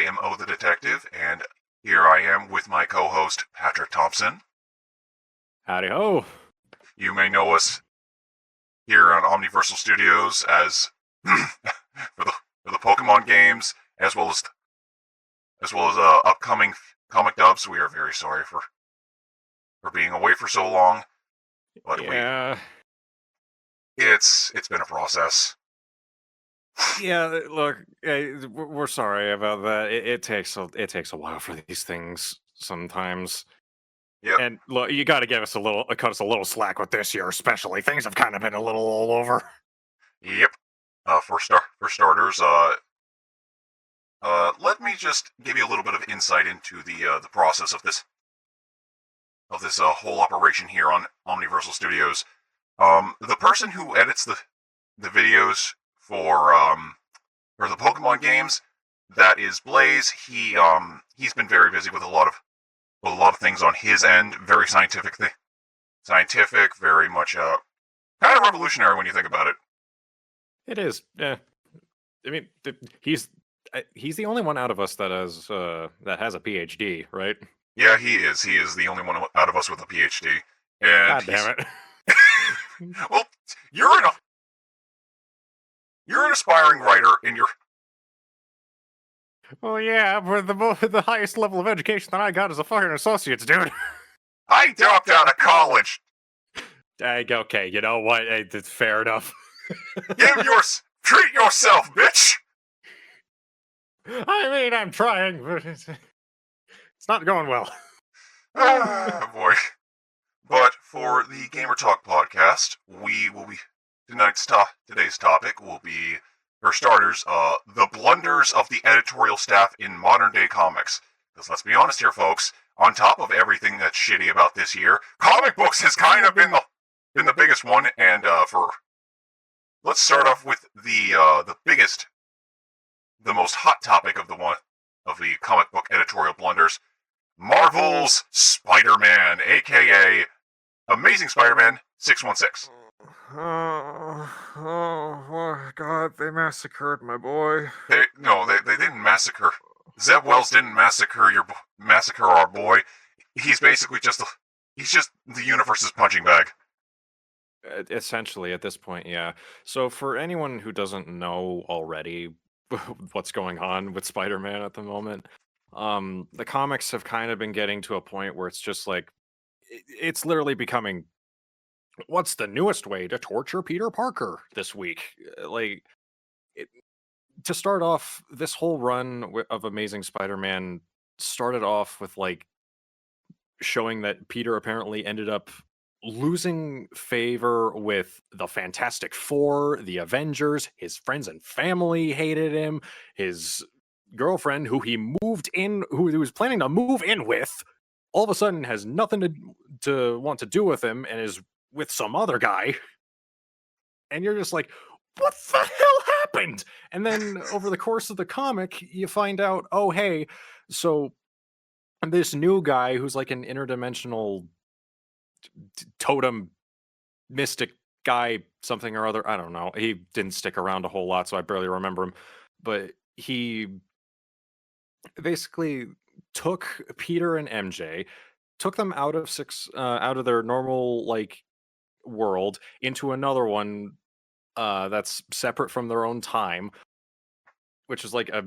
am O the Detective, and here I am with my co-host, Patrick Thompson. Howdy ho. You may know us here on Omni-Frequency Studios as for the Pokemon games, as well as upcoming comic dubs. We are very sorry for being away for so long, but yeah, it's been a process. Yeah, look, we're sorry about that. It takes a while for these things sometimes. Yep. And look, you got to cut us a little slack with this year, especially. Things have kind of been a little all over. Yep. For starters, let me just give you a little bit of insight into the process of this whole operation here on Omni-Frequency Studios. The person who edits the videos for the Pokemon games, that is Blaze. He's been very busy with a lot of things on his end. Very scientific, very much kind of revolutionary when you think about it. It is. Yeah. I mean, he's the only one out of us that has a PhD, right? Yeah, he is. He is the only one out of us with a PhD. And God damn it. Well, you're an aspiring writer, and you're. Well, yeah, but the highest level of education that I got is a fucking associate's, dude. I dropped out of college. Okay, you know what? It's fair enough. Treat yourself, bitch. I mean, I'm trying, but it's not going well. Ah, boy. But for the Gamer Talk podcast, today's topic will be, for starters, the blunders of the editorial staff in modern day comics. Because let's be honest here, folks, on top of everything that's shitty about this year, comic books has kind of been the biggest one. And let's start off with the biggest, the most hot topic of the comic book editorial blunders: Marvel's Spider-Man, aka Amazing Spider-Man 616. Oh, God, they massacred my boy. They didn't massacre. Zeb Wells didn't massacre our boy. He's basically just the universe's punching bag. Essentially, at this point, yeah. So for anyone who doesn't know already what's going on with Spider-Man at the moment, the comics have kind of been getting to a point where it's just like, it's literally becoming, what's the newest way to torture Peter Parker this week? To start off, this whole run of Amazing Spider-Man started off with showing that Peter apparently ended up losing favor with the Fantastic Four, the Avengers. His friends and family hated him. His girlfriend, who he was planning to move in with, all of a sudden has nothing to want to do with him and is with some other guy. And you're just like, what the hell happened? And then over the course of the comic, you find out, oh, hey, so this new guy who's like an interdimensional totem mystic guy, something or other, I don't know. He didn't stick around a whole lot, so I barely remember him. But he basically took Peter and MJ, took them out of their normal world into another one that's separate from their own time, which is like a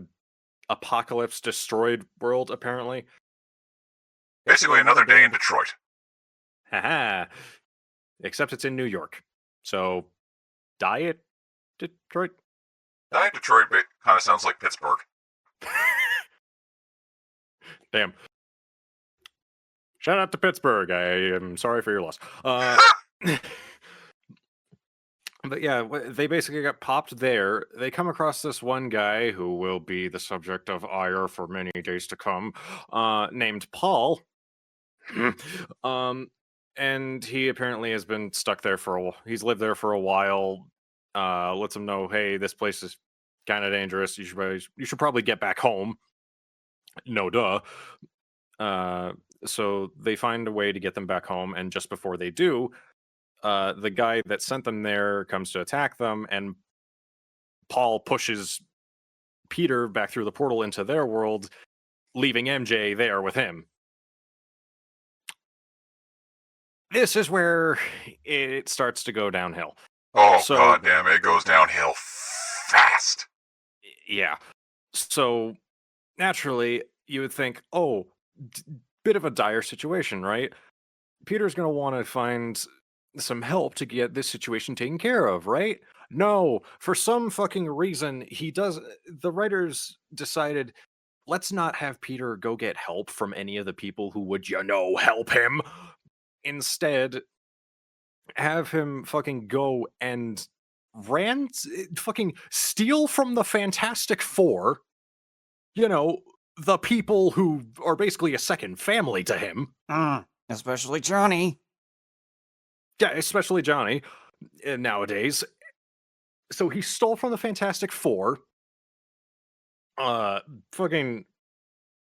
apocalypse destroyed world, apparently. Basically another day in Detroit. Haha. Except it's in New York. So, Diet Detroit? Diet Detroit kind of sounds like Pittsburgh. Damn. Shout out to Pittsburgh. I am sorry for your loss. But yeah, they basically got popped there. They come across this one guy who will be the subject of ire for many days to come, named Paul. And he apparently has been stuck there for a while. He's lived there for a while. Lets him know, hey, this place is kind of dangerous. You should probably get back home. No duh. So they find a way to get them back home, and just before they do, the guy that sent them there comes to attack them, and Paul pushes Peter back through the portal into their world, leaving MJ there with him. This is where it starts to go downhill. Oh, So, god damn it goes downhill fast. yeah. So, naturally, you would think, oh, bit of a dire situation, right? Peter's going to want to find some help to get this situation taken care of, right? No, for some fucking reason, the writers decided, let's not have Peter go get help from any of the people who would, help him. Instead, have him fucking go and fucking steal from the Fantastic Four, the people who are basically a second family to him. Especially Johnny. Yeah, especially Johnny nowadays. So he stole from the Fantastic Four, fucking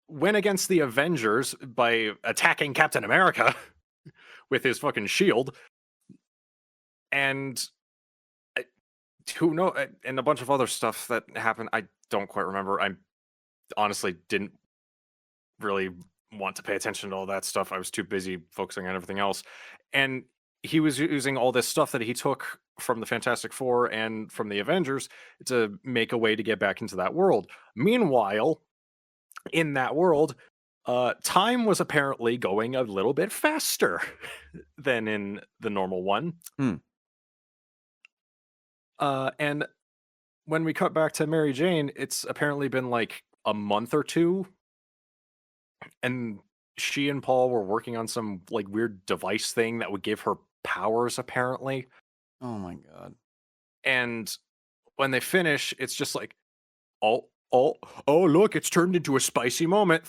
went against the Avengers by attacking Captain America with his fucking shield, and who know, and a bunch of other stuff that happened. I don't quite remember. I honestly didn't really want to pay attention to all that stuff. I was too busy focusing on everything else. And he was using all this stuff that he took from the Fantastic Four and from the Avengers to make a way to get back into that world. Meanwhile, in that world, time was apparently going a little bit faster than in the normal one. And when we cut back to Mary Jane, it's apparently been like a month or two, and she and Paul were working on some like weird device thing that would give her powers, apparently. Oh my god. And when they finish, it's just like, oh, look, it's turned into a spicy moment.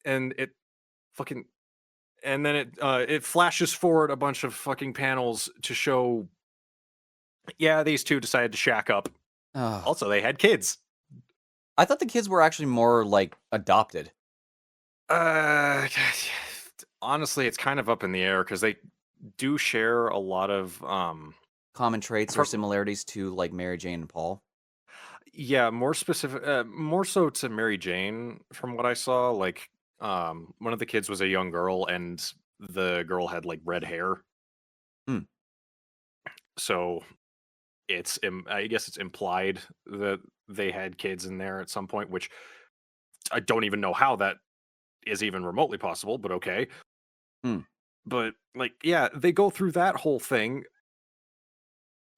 And it fucking, and then it flashes forward a bunch of fucking panels to show, yeah, these two decided to shack up. Also, they had kids. I thought the kids were actually more like adopted. Honestly, it's kind of up in the air because they do share a lot of Common traits or similarities to like Mary Jane and Paul. Yeah, more specific, more so to Mary Jane from what I saw. Like, one of the kids was a young girl, and the girl had like red hair. So I guess it's implied that they had kids in there at some point, which I don't even know how that is even remotely possible, but okay. But like, yeah, they go through that whole thing,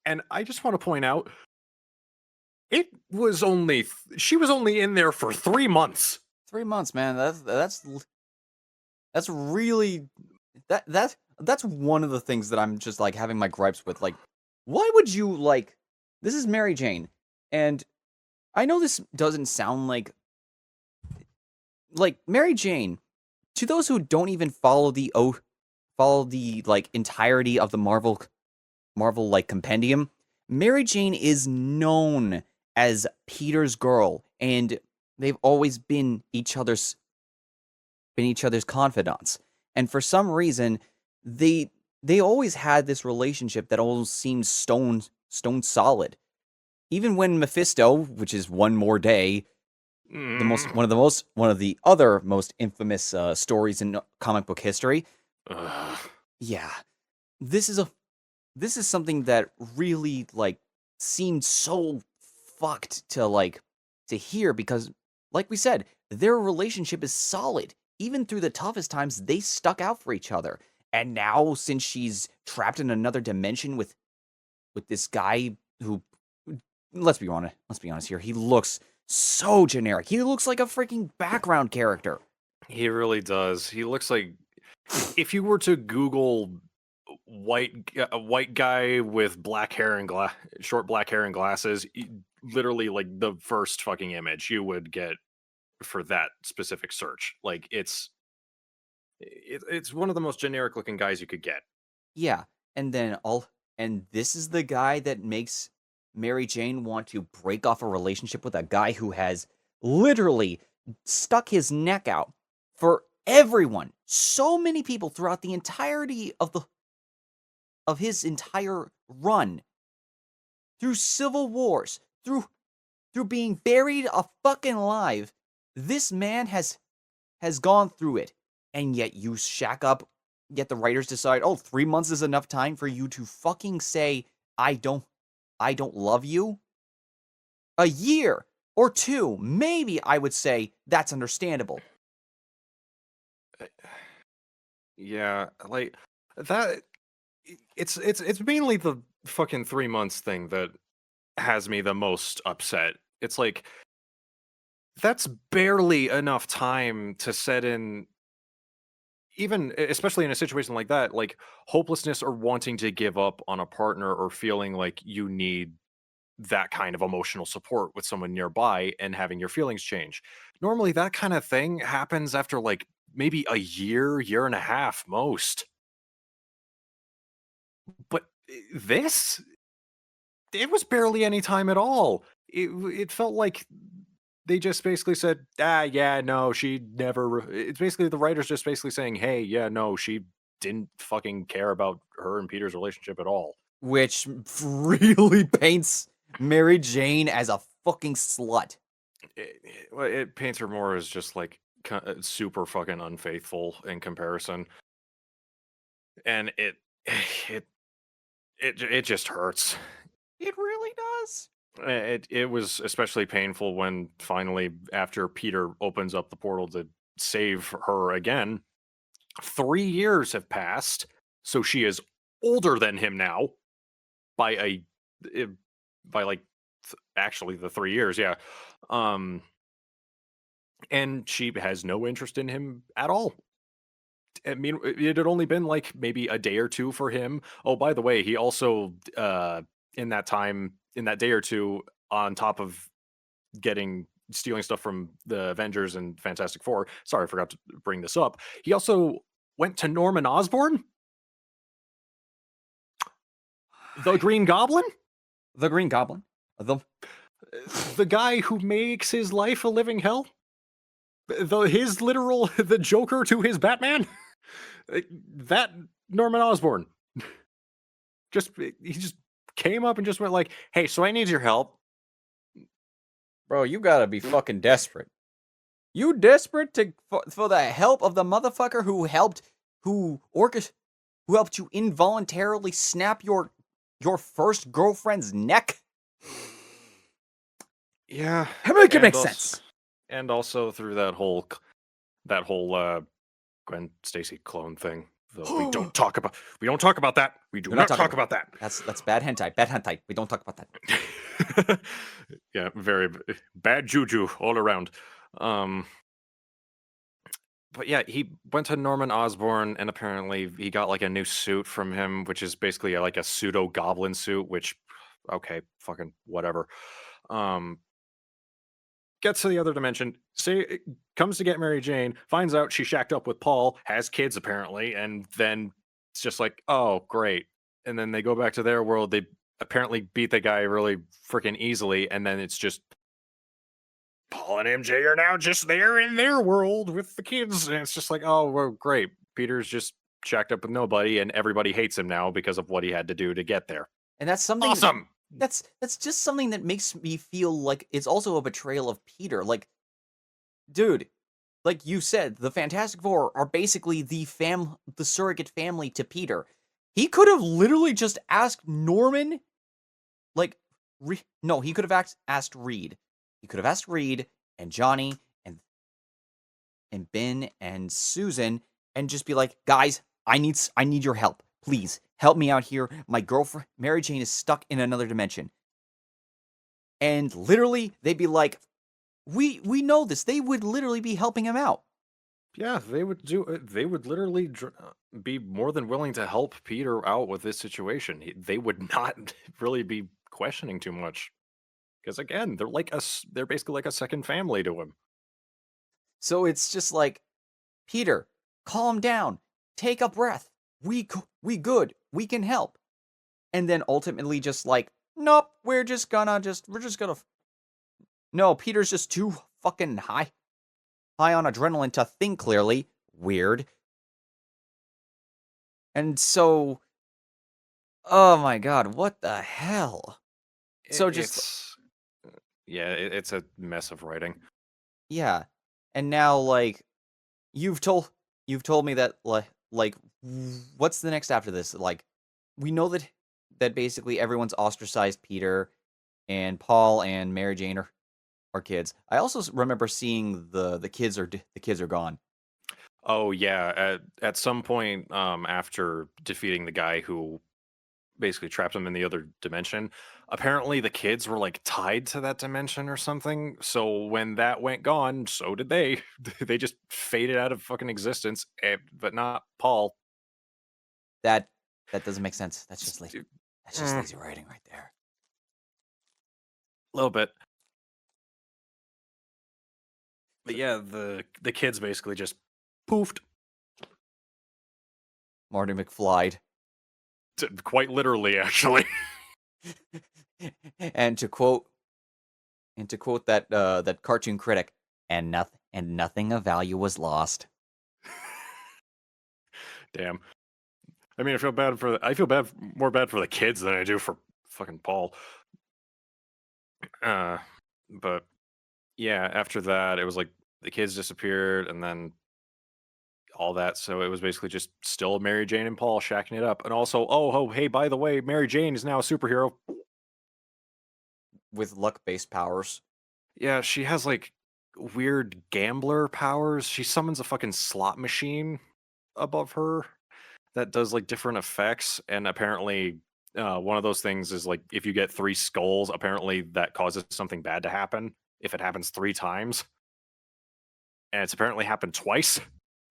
and I just want to point out, she was only in there for 3 months. 3 months, man. That's really that's one of the things that I'm just like having my gripes with. Like, why would you like? This is Mary Jane, and I know this doesn't sound like Mary Jane. To those who don't even follow the like entirety of the Marvel like compendium, Mary Jane is known as Peter's girl, and they've always been each other's confidants. And for some reason, they always had this relationship that almost seemed stone solid. Even when Mephisto, which is One More Day, one of the other most infamous stories in comic book history. Yeah, this is something that really like seemed so fucked to hear, because like we said, their relationship is solid. Even through the toughest times, they stuck out for each other. And now, since she's trapped in another dimension with this guy who, let's be honest here, he looks so generic. He looks like a freaking background character. He really does. He looks like, if you were to Google a white guy with black hair and short black hair and glasses, literally like the first fucking image you would get for that specific search. Like, it's one of the most generic looking guys you could get. Yeah, and this is the guy that makes Mary Jane want to break off a relationship with a guy who has literally stuck his neck out for everyone. So many people throughout the entirety of his entire run, through civil wars, through through being buried fucking alive. This man has gone through it. And yet you shack up, yet the writers decide, 3 months is enough time for you to fucking say, I don't love you? A year or 2, maybe I would say that's understandable. Yeah, like that. It's mainly the fucking 3 months thing that has me the most upset. It's like that's barely enough time to set in, even especially in a situation like that, like hopelessness or wanting to give up on a partner or feeling like you need that kind of emotional support with someone nearby and having your feelings change. Normally that kind of thing happens after like maybe a year and a half most. But this, it was barely any time at all. It felt like they just basically said, yeah, no, she never. It's basically the writers just basically saying, hey, yeah, no, she didn't fucking care about her and Peter's relationship at all. Which really paints Mary Jane as a fucking slut. It paints her more as just like super fucking unfaithful in comparison, and it it just hurts. It really does. It was especially painful when finally, after Peter opens up the portal to save her again, 3 years have passed, so she is older than him now by eh, by like actually the 3 years, yeah. Um, and she has no interest in him at all. I mean, it had only been like maybe a day or two for him. Oh, by the way, he also in that time, in that day or two, on top of stealing stuff from the Avengers and Fantastic Four. Sorry, I forgot to bring this up. He also went to Norman Osborn, the Green Goblin, The Green Goblin. the guy who makes his life a living hell. His literal the Joker to his Batman. That Norman Osborn. He just came up and just went like, "Hey, so I need your help." Bro, you gotta be fucking desperate. You desperate for the help of the motherfucker who helped you involuntarily snap your first girlfriend's neck? Yeah, Make it make sense. And also through that whole Gwen Stacy clone thing. Though we don't talk about that. We do not talk about that. That's bad hentai. Bad hentai. We don't talk about that. Yeah, very bad juju all around. But yeah, he went to Norman Osborn, and apparently he got like a new suit from him, which is basically like a pseudo goblin suit. Which, okay, fucking whatever. Gets to the other dimension, comes to get Mary Jane, finds out she shacked up with Paul, has kids apparently, and then it's just like, oh, great. And then they go back to their world. They apparently beat the guy really freaking easily, and then it's just Paul and MJ are now just there in their world with the kids, and it's just like, oh, well, great. Peter's just shacked up with nobody, and everybody hates him now because of what he had to do to get there. And that's something awesome. That's just something that makes me feel like it's also a betrayal of Peter. Like, dude, like you said, the Fantastic Four are basically the surrogate family to Peter. He could have literally just asked Norman, like, no, he could have asked Reed. He could have asked Reed and Johnny and Ben and Susan and just be like, guys, I need your help. Please help me out here. My girlfriend, Mary Jane, is stuck in another dimension. And literally, they'd be like, we know this. They would literally be helping him out. Yeah, they would literally be more than willing to help Peter out with this situation. They would not really be questioning too much. Because again, they're basically like a second family to him. So it's just like, Peter, calm down. Take a breath. We good. We can help. And then ultimately just like, nope, we're just gonna. No, Peter's just too fucking high on adrenaline to think clearly. Weird. And so, oh my god, what the hell? Yeah, it's a mess of writing. Yeah. And now, like, you've told me that, like, what's the next after this? Like, we know that basically everyone's ostracized Peter and Paul and Mary Jane are kids. I also remember seeing the kids are gone. Oh yeah, at some point after defeating the guy who basically trapped him in the other dimension, apparently the kids were like tied to that dimension or something. So when that went gone, so did they. They just faded out of fucking existence, but not Paul. That doesn't make sense. That's just Mm, lazy writing right there. a little bit. But yeah, the kids basically just poofed. Marty McFly. Quite literally, actually. and to quote that cartoon critic, and nothing of value was lost. Damn. I mean, I feel more bad for the kids than I do for fucking Paul. But yeah, after that, it was like the kids disappeared, and then all that. So it was basically just still Mary Jane and Paul shacking it up. And also, oh, hey, by the way, Mary Jane is now a superhero. With luck-based powers. Yeah, she has like weird gambler powers. She summons a fucking slot machine above her that does like different effects. And apparently, one of those things is like if you get 3 skulls, apparently that causes something bad to happen if it happens 3 times. And it's apparently happened twice.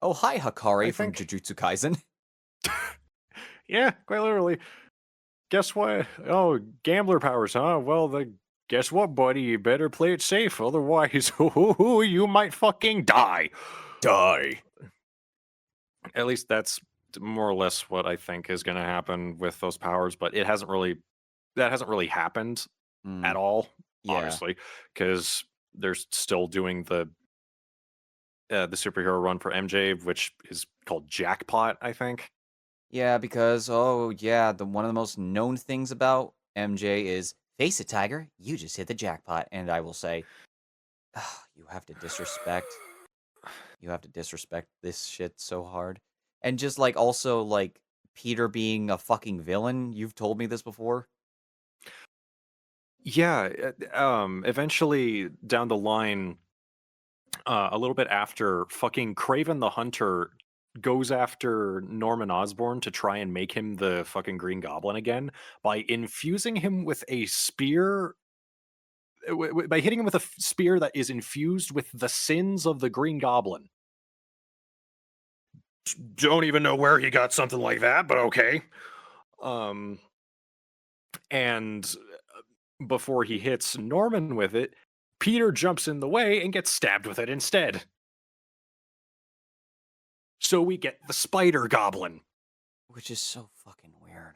Oh, hi, Hakari I from think. Jujutsu Kaisen. Yeah, quite literally. Guess what? Oh, gambler powers, huh? Well, guess what, buddy? You better play it safe, otherwise, you might fucking die. Die. At least that's more or less what I think is going to happen with those powers, but that hasn't really happened at all, Yeah. obviously, because they're still doing the superhero run for MJ, which is called Jackpot, I think. Yeah, because one of the most known things about MJ is face it, Tiger. You just hit the jackpot, and I will say, you have to disrespect. You have to disrespect this shit so hard, and just like also like Peter being a fucking villain. You've told me this before. Yeah, eventually down the line, a little bit after, fucking Craven the Hunter goes after Norman Osborn to try and make him the fucking Green Goblin again by infusing him with a spear. By hitting him with a spear that is infused with the sins of the Green Goblin. Don't even know where he got something like that, but okay. And before he hits Norman with it, Peter jumps in the way and gets stabbed with it instead. So we get the Spider Goblin. Which is so fucking weird.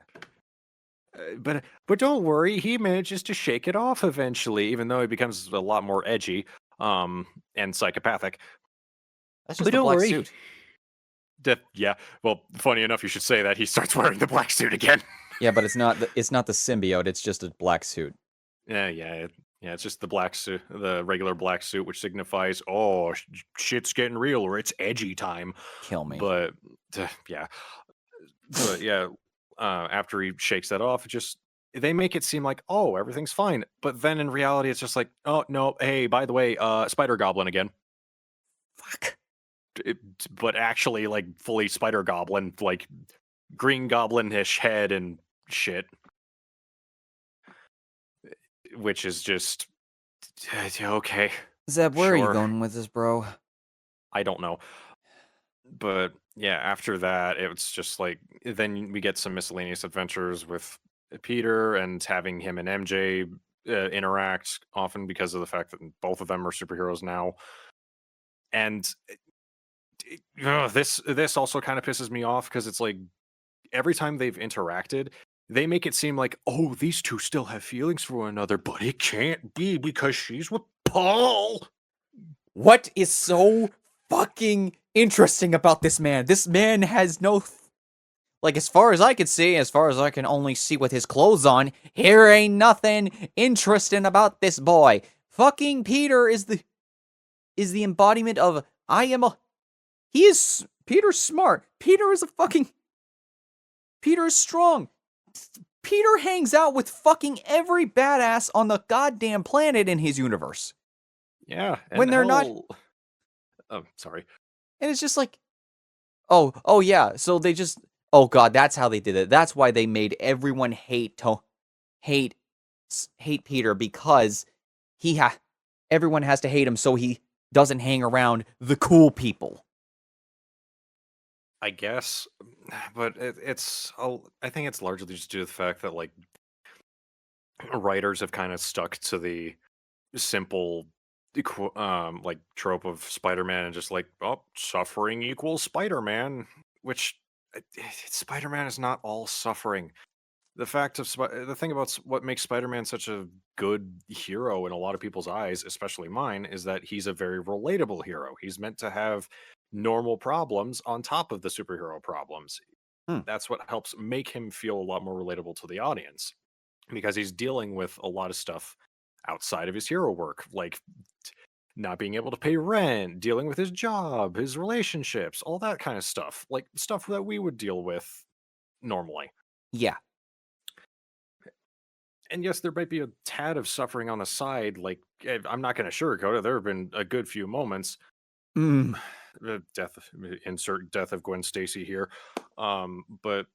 But don't worry, he manages to shake it off eventually, even though he becomes a lot more edgy and psychopathic. That's just But a don't black worry. suit. Yeah, well, funny enough, you should say that. He starts wearing the black suit again. Yeah, but it's not the symbiote. It's just a black suit. Yeah. It's just the black suit, the regular black suit, which signifies, oh, shit's getting real, or it's edgy time. Kill me. But yeah, after he shakes that off, they make it seem like, oh, everything's fine. But then in reality, it's just like, oh no, hey, by the way, Spider Goblin again. Fuck. But actually, like fully Spider Goblin, like Green Goblin-ish head and shit. Which is just okay. Zeb, where are you Sure. going with this, bro? I don't know. But yeah, after that, it's just like then we get some miscellaneous adventures with Peter and having him and MJ interact often because of the fact that both of them are superheroes now. And this also kind of pisses me off because it's like every time they've interacted, they make it seem like, oh, these two still have feelings for one another, but it can't be because she's with Paul. What is so fucking interesting about this man? This man has no... Like, as far as I can see, as far as I can only see with his clothes on, here ain't nothing interesting about this boy. fucking Peter is the embodiment of Peter's smart. Peter is strong. Peter hangs out with fucking every badass on the goddamn planet in his universe. Yeah. When they're not. Oh, sorry. And it's just like, oh yeah. So they just, oh god, that's how they did it. That's why they made everyone hate Peter, because everyone has to hate him so he doesn't hang around the cool people. I guess, but I think it's largely just due to the fact that like writers have kind of stuck to the simple like trope of Spider-Man and just like, oh, suffering equals Spider-Man, which Spider-Man is not all suffering. The thing about what makes Spider-Man such a good hero in a lot of people's eyes, especially mine, is that he's a very relatable hero. He's meant to have normal problems on top of the superhero problems. That's what helps make him feel a lot more relatable to the audience, because he's dealing with a lot of stuff outside of his hero work, like not being able to pay rent, dealing with his job, his relationships, all that kind of stuff, like stuff that we would deal with normally. Yeah. And yes, there might be a tad of suffering on the side. Like, I'm not going to sugarcoat it. There have been a good few moments. Insert death of Gwen Stacy here. But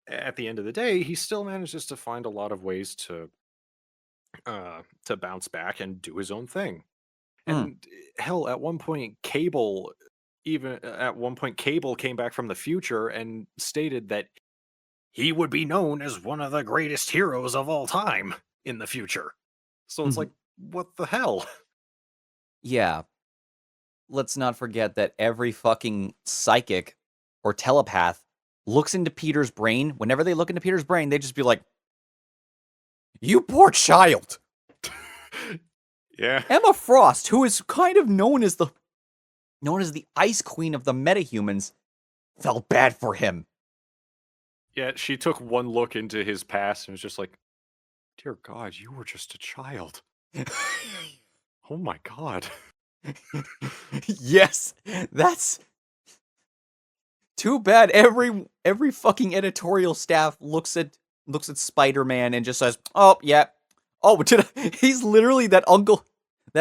at the end of the day, he still manages to find a lot of ways to bounce back and do his own thing. And hell, at one point, Cable came back from the future and stated that he would be known as one of the greatest heroes of all time in the future. So it's like, what the hell? Yeah. Let's not forget that every fucking psychic or telepath looks into Peter's brain. Whenever they look into Peter's brain, they just be like, you poor child. Yeah. Emma Frost, who is kind of known as the Ice Queen of the metahumans, felt bad for him. Yeah, she took one look into his past and was just like, dear God, you were just a child. Oh my God. Yes, that's too bad. Every fucking editorial staff looks at Spider-Man and just says, "Oh yeah, oh he's literally that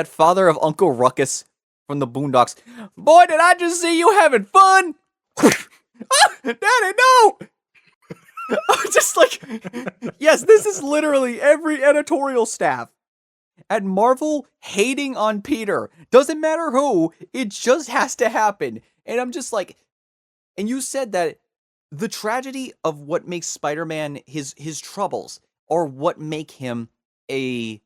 father of Uncle Ruckus from the Boondocks. Boy, did I just see you having fun? Daddy, no!" Just like, yes, this is literally every editorial staff at Marvel hating on Peter. Doesn't matter who, it just has to happen. And I'm just like, and you said that the tragedy of what makes Spider-Man his troubles, or what make him a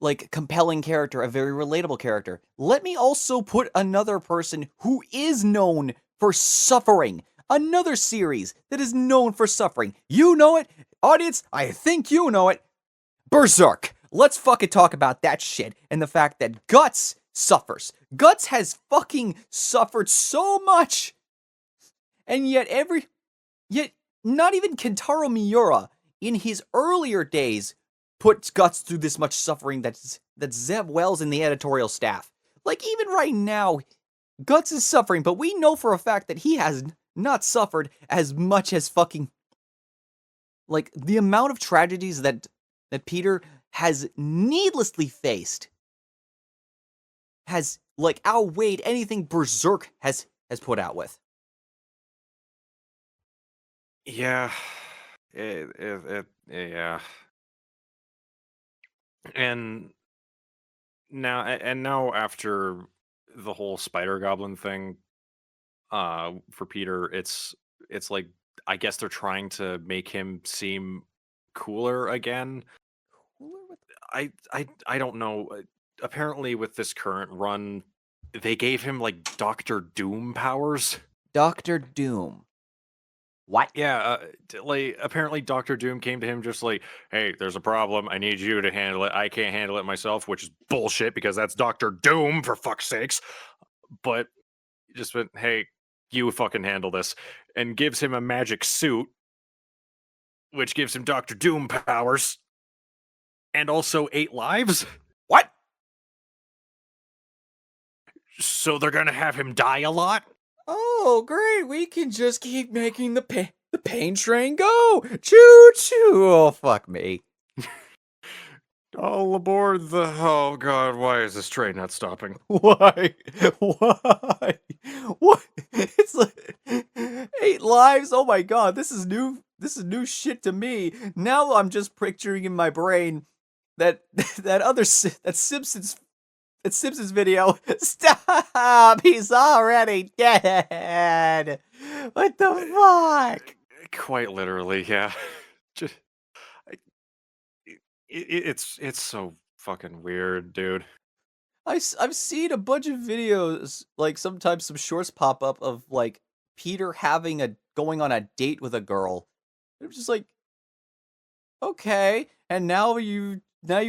like compelling character, a very relatable character. Let me also put another person who is known for suffering. Another series that is known for suffering. You know it, audience. I think you know it. Berserk. Let's fucking talk about that shit and the fact that Guts suffers. Guts has fucking suffered so much. And yet not even Kentaro Miura in his earlier days put Guts through this much suffering that Zeb Wells and the editorial staff. Like, even right now, Guts is suffering, but we know for a fact that he has not suffered as much as fucking, like, the amount of tragedies that Peter has needlessly faced has, like, outweighed anything Berserk has put out with. Yeah. Yeah. And now after the whole Spider Goblin thing, for Peter, it's like, I guess they're trying to make him seem cooler again. I don't know. Apparently, with this current run, they gave him like Doctor Doom powers. Doctor Doom. What? Yeah, like apparently Doctor Doom came to him just like, "Hey, there's a problem. I need you to handle it. I can't handle it myself," which is bullshit because that's Doctor Doom, for fuck's sakes. But just went, "Hey, you fucking handle this," and gives him a magic suit, which gives him Doctor Doom powers, and also 8 lives. What? So they're gonna have him die a lot? Oh, great. We can just keep making the pain train go. Choo choo. Oh, fuck me. All aboard the... Oh, God, why is this train not stopping? Why? Why? What? It's like 8 lives. Oh my god, this is new. This is new shit to me. Now I'm just picturing in my brain that that Simpsons video. Stop! He's already dead. What the fuck? Quite literally, yeah. Just, it's so fucking weird, dude. I've seen a bunch of videos, like sometimes some shorts pop up of like Peter going on a date with a girl. I'm just like, okay, and now you've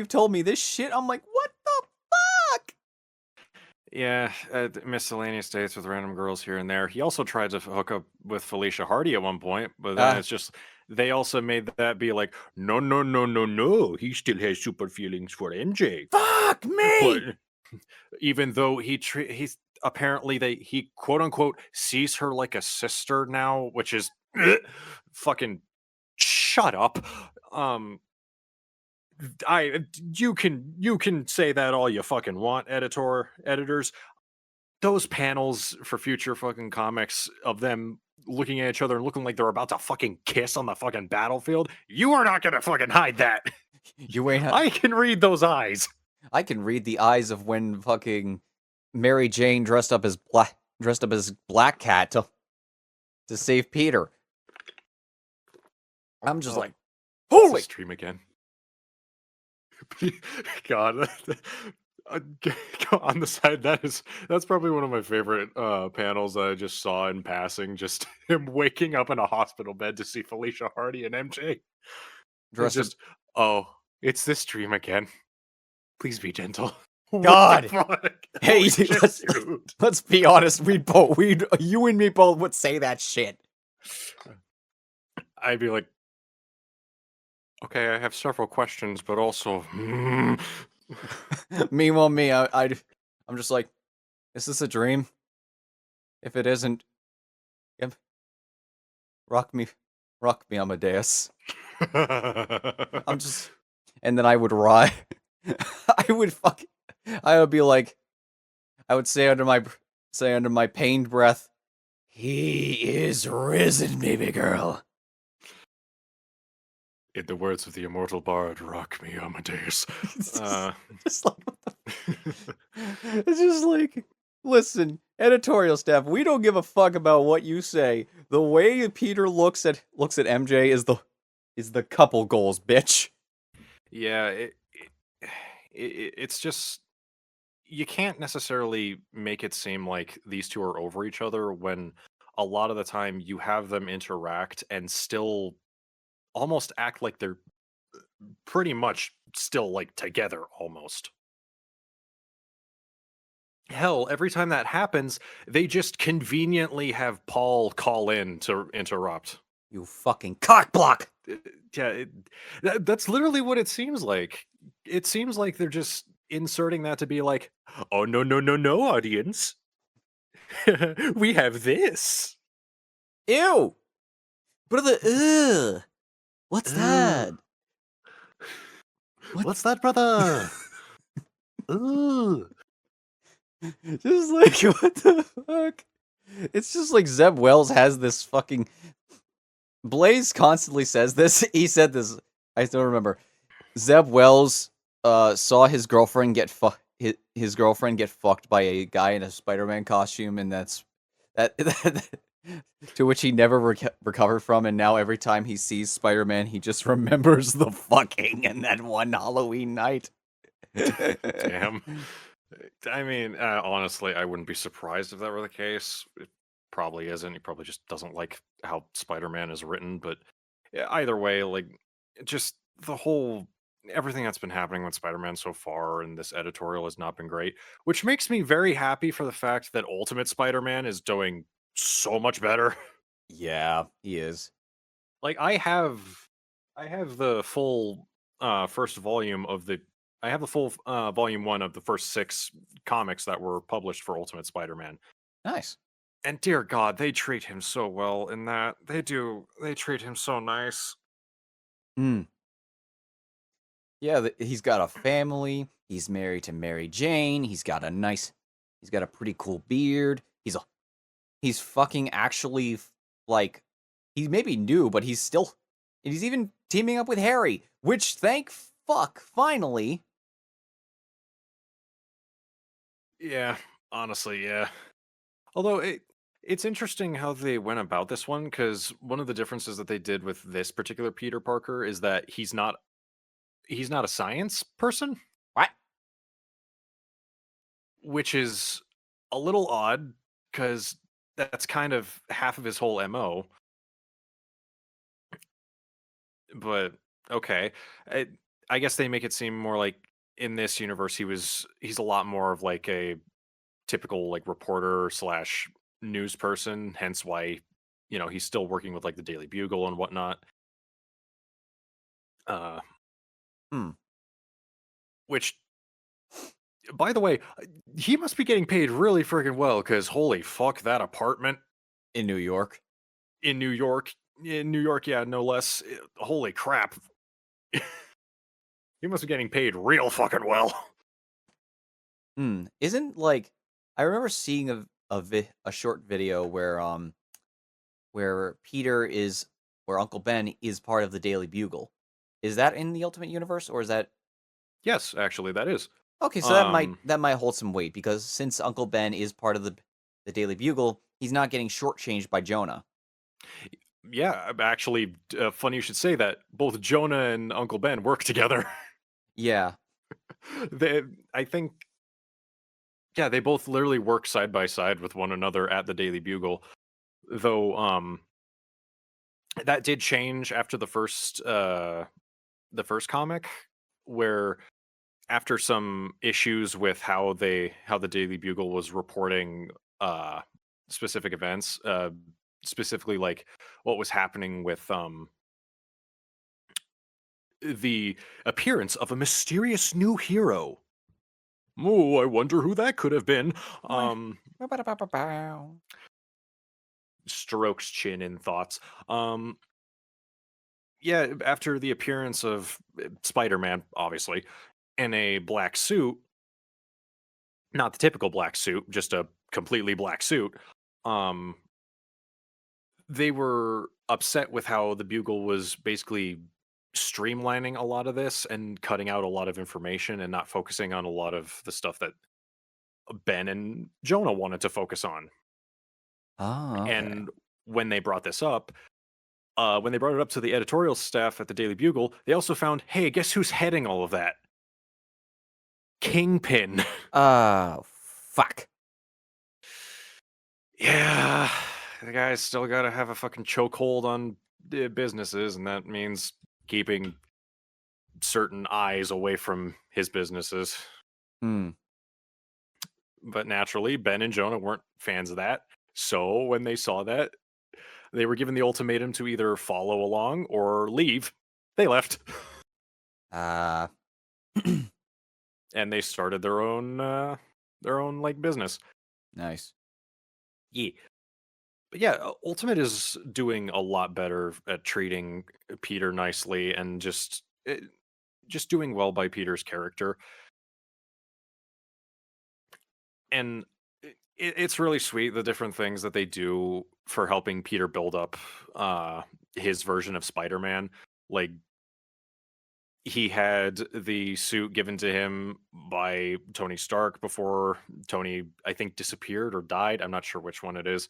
told me this shit. I'm like, what the fuck? Yeah, miscellaneous dates with random girls here and there. He also tried to hook up with Felicia Hardy at one point, but then it's just they also made that be like, no, no, no, no, no. He still has super feelings for MJ. Fuck me. But even though he's apparently he quote unquote sees her like a sister now, which is fucking shut up. You can say that all you fucking want, editors. Those panels for future fucking comics of them looking at each other and looking like they're about to fucking kiss on the fucking battlefield. You are not gonna fucking hide that. You ain't. I can read those eyes. I can read the eyes of when fucking Mary Jane dressed up as Black Cat to save Peter. I'm just like, holy stream again. God, on the side, that's probably one of my favorite panels that I just saw in passing. Just him waking up in a hospital bed to see Felicia Hardy and MJ. Oh, it's this dream again. Please be gentle. God. What the fuck? Hey, Holy shit, dude. let's be honest. You and me both would say that shit. I'd be like, okay, I have several questions, but also, Meanwhile, I'm just like, is this a dream? If it isn't, yep. Rock me, Amadeus. I'm just, and then I would ride. I would be like, I would say under my pained breath, he is risen, baby girl. In the words of the immortal bard, rock me, Amadeus. Just like, it's just like, listen, editorial staff, we don't give a fuck about what you say. The way Peter looks at MJ is the couple goals, bitch. Yeah, it's just, you can't necessarily make it seem like these two are over each other when a lot of the time you have them interact and still almost act like they're pretty much still like together almost. Hell, every time that happens, they just conveniently have Paul call in to interrupt. You fucking cockblock. Yeah, that's literally what it seems like. It seems like they're just inserting that to be like, oh, no, no, no, no, audience. We have this. Ew. Brother, what's that? What's that, brother? Ooh. Just like, what the fuck? It's just like Zeb Wells has this fucking... Blaze constantly says this. He said this. I still remember. Zeb Wells saw his girlfriend get his girlfriend get fucked by a guy in a Spider-Man costume, and that to which he never recovered from. And now every time he sees Spider-Man, he just remembers the fucking and that one Halloween night. Damn. I mean, honestly, I wouldn't be surprised if that were the case. It probably isn't. He probably just doesn't like how Spider-Man is written. But either way, like, just everything that's been happening with Spider-Man so far and this editorial has not been great, which makes me very happy for the fact that Ultimate Spider-Man is doing so much better. Yeah, he is. Like, I have the full first volume of the I have the full volume 1 of the first 6 comics that were published for Ultimate Spider-Man. Nice. And dear God, they treat him so well in that. They do. They treat him so nice. Mm. Yeah, he's got a family. He's married to Mary Jane. He's got a pretty cool beard. He's fucking actually like, he maybe new, but he's even teaming up with Harry, which thank fuck, finally. Yeah, honestly, yeah. Although it's interesting how they went about this one, because one of the differences that they did with this particular Peter Parker is that he's not a science person, What? which is a little odd because that's kind of half of his whole MO. But okay, I guess they make it seem more like in this universe he's a lot more of like a typical like reporter slash news person, hence why he's still working with like the Daily Bugle and whatnot. Uh, Hmm. which, by the way, he must be getting paid really friggin' well, because holy fuck, that apartment In New York. in New York, yeah, no less. Holy crap, he must be getting paid real fucking well. Isn't like, I remember seeing a short video where where Uncle Ben is part of the Daily Bugle. Is that in the Ultimate Universe, or is that Yes, actually, that is. okay? So Um, that might hold some weight, because since Uncle Ben is part of the Daily Bugle, he's not getting shortchanged by Jonah. yeah, actually, funny you should say that. Both Jonah and Uncle Ben work together. Yeah. they, I think, yeah, they both literally work side by side with one another at the Daily Bugle. Though, that did change after the first comic, where after some issues with how the Daily Bugle was reporting uh specific events, specifically like what was happening with the appearance of a mysterious new hero. Oh, I wonder who that could have been. Um, strokes chin in thoughts. Yeah, after the appearance of Spider-Man, obviously, in a black suit, not the typical black suit, just a completely black suit. Um, they were upset with how the Bugle was basically streamlining a lot of this and cutting out a lot of information and not focusing on a lot of the stuff that Ben and Jonah wanted to focus on. Oh, okay. And when they brought this up, when they brought it up to the editorial staff at the Daily Bugle, they also found, hey, guess who's heading all of that? Kingpin. Fuck. Yeah, the guy's still got to have a fucking chokehold on businesses, and that means keeping certain eyes away from his businesses. Hmm. But naturally, Ben and Jonah weren't fans of that. So when they saw that, they were given the ultimatum to either follow along or leave. They left. Uh, And they started their own like business. nice. Yeah. But yeah, Ultimate is doing a lot better at treating Peter nicely and just doing well by Peter's character. And it's really sweet, the different things that they do for helping Peter build up his version of Spider-Man. Like, he had the suit given to him by Tony Stark before Tony, I think, disappeared or died. I'm not sure which one it is.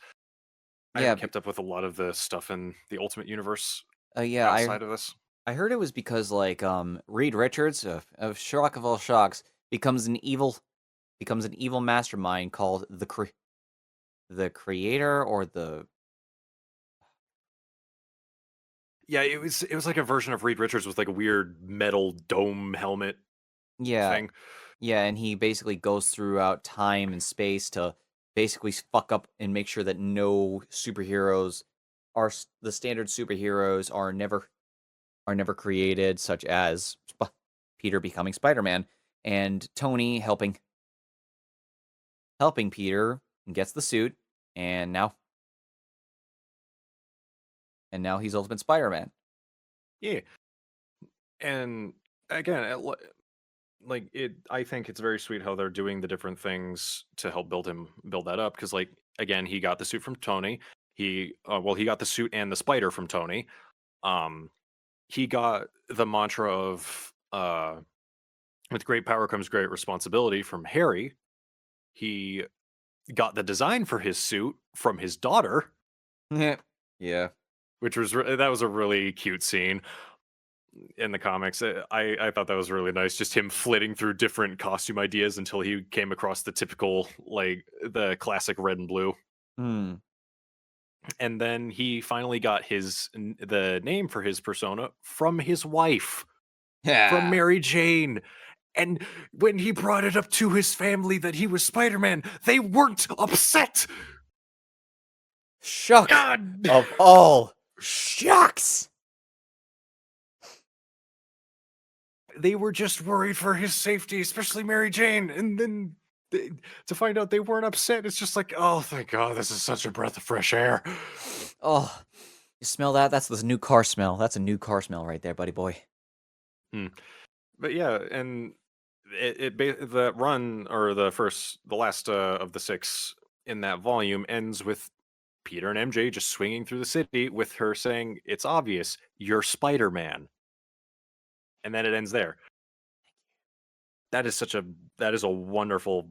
I Yeah. haven't kept up with a lot of the stuff in the Ultimate Universe Yeah. outside of this. I heard it was because like Reed Richards of shock of all shocks becomes an evil mastermind called the creator, or the Yeah, it was like a version of Reed Richards with like a weird metal dome helmet yeah. thing. Yeah, and he basically goes throughout time and space to basically fuck up and make sure that no superheroes the standard superheroes are never created, such as Peter becoming Spider-Man. and Tony helping Peter and gets the suit, and now he's Ultimate Spider-Man. Yeah. And again, like it, I think it's very sweet how they're doing the different things to help build that up. Because like again, he got the suit from Tony. He got the suit and the spider from Tony. He got the mantra of with great power comes great responsibility from Harry. He got the design for his suit from his daughter, Yeah. which was that was a really cute scene in the comics. I thought that was really nice, just him flitting through different costume ideas until he came across the typical, like the classic red and blue. Hmm. And then he finally got the name for his persona from his wife, from Mary Jane. And when he brought it up to his family that he was Spider-Man, they weren't upset. Shuck God. of all shucks. They were just worried for his safety, especially Mary Jane. And then to find out they weren't upset, it's just like, oh, thank God, this is such a breath of fresh air. Oh, you smell that? That's the new car smell. That's a new car smell right there, buddy boy. But yeah, and the run, or the last of the 6 in that volume, ends with Peter and MJ just swinging through the city with her saying, "It's obvious, you're Spider-Man," and then it ends there. That is a wonderful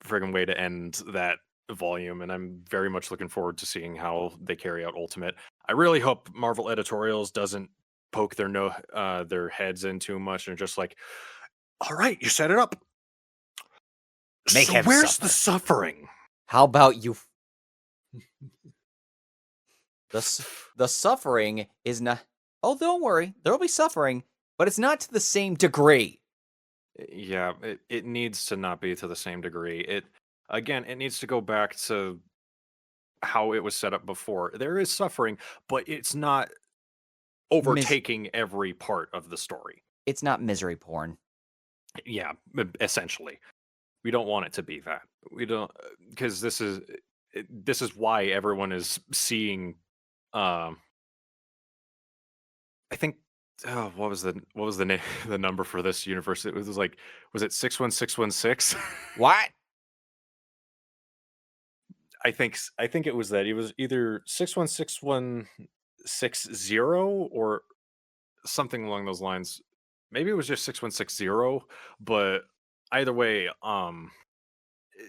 friggin' way to end that volume, and I'm very much looking forward to seeing how they carry out Ultimate. I really hope Marvel Editorials doesn't poke their heads in too much and just like, all right, you set it up. Make so him where's suffer. the suffering? How about you? The suffering is not. Oh, don't worry. There'll be suffering, but it's not to the same degree. Yeah, it needs to not be to the same degree. It needs to go back to how it was set up before. There is suffering, but it's not overtaking every part of the story. It's not misery porn. Yeah, essentially. We don't want it to be that. We don't, because this is why everyone is seeing. I think. Oh, what was the name, the number for this universe? It was like, was it 61616? What? I think it was that. It was either 616160 or something along those lines. Maybe it was just 6160, but either way,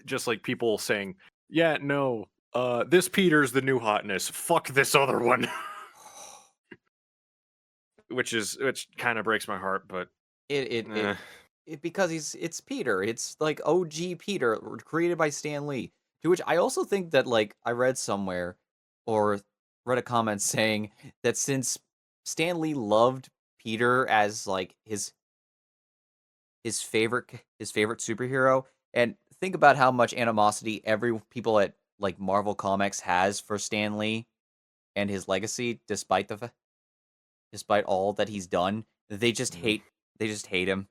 just like people saying, yeah, no, this Peter's the new hotness. Fuck this other one. which kind of breaks my heart, but It because it's Peter. It's like OG Peter, created by Stan Lee. To which I also think that, like, I read somewhere or read a comment saying that since Stan Lee loved Peter as like his favorite superhero, and think about how much animosity people at like Marvel Comics has for Stan Lee and his legacy, despite all that he's done, they just hate him.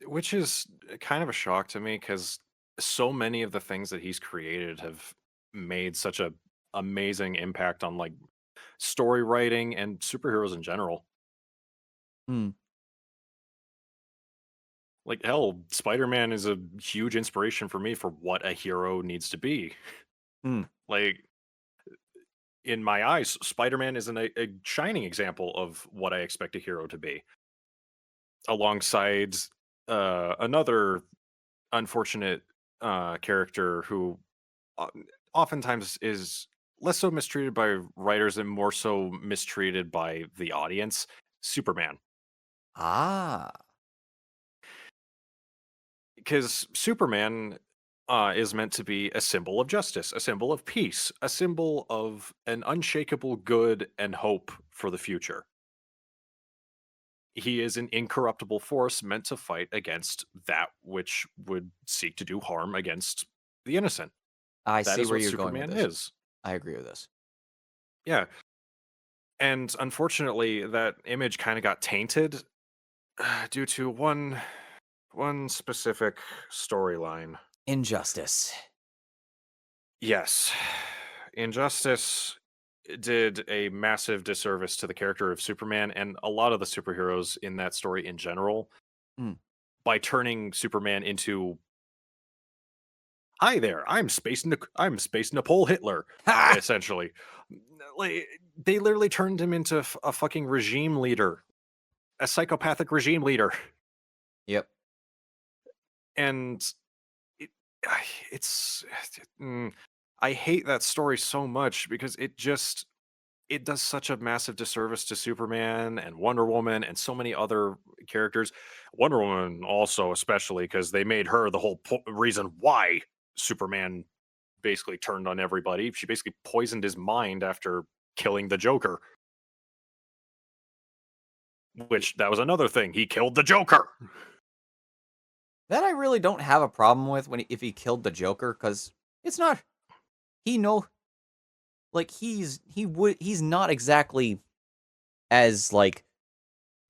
which is kind of a shock to me, because so many of the things that he's created have made such a amazing impact on like story writing and superheroes in general. Hmm. Like, hell, Spider-Man is a huge inspiration for me for what a hero needs to be. Like, in my eyes, Spider-Man is a shining example of what I expect a hero to be, alongside another unfortunate character who uh, oftentimes is less so mistreated by writers and more so mistreated by the audience, Superman. Ah. Because Superman is meant to be a symbol of justice, a symbol of peace, a symbol of an unshakable good and hope for the future. He is an incorruptible force meant to fight against that which would seek to do harm against the innocent. I That see is where what you're Superman going with this. is. I agree with this. Yeah. And unfortunately, that image kind of got tainted due to one specific storyline. Injustice. Yes, Injustice did a massive disservice to the character of Superman and a lot of the superheroes in that story in general Mm. by turning Superman into, "Hi there, I'm Space Nepal Hitler," Ha! essentially. Like, they literally turned him into a fucking regime leader, a psychopathic regime leader, Yep. and it, it's mm, I hate that story so much because it does such a massive disservice to Superman and Wonder Woman and so many other characters. Wonder Woman also, especially because they made her the whole reason why Superman basically turned on everybody. She basically poisoned his mind after killing the Joker. Which that was another thing. He killed the Joker. That I really don't have a problem with if he killed the Joker, because it's not like he's not exactly as like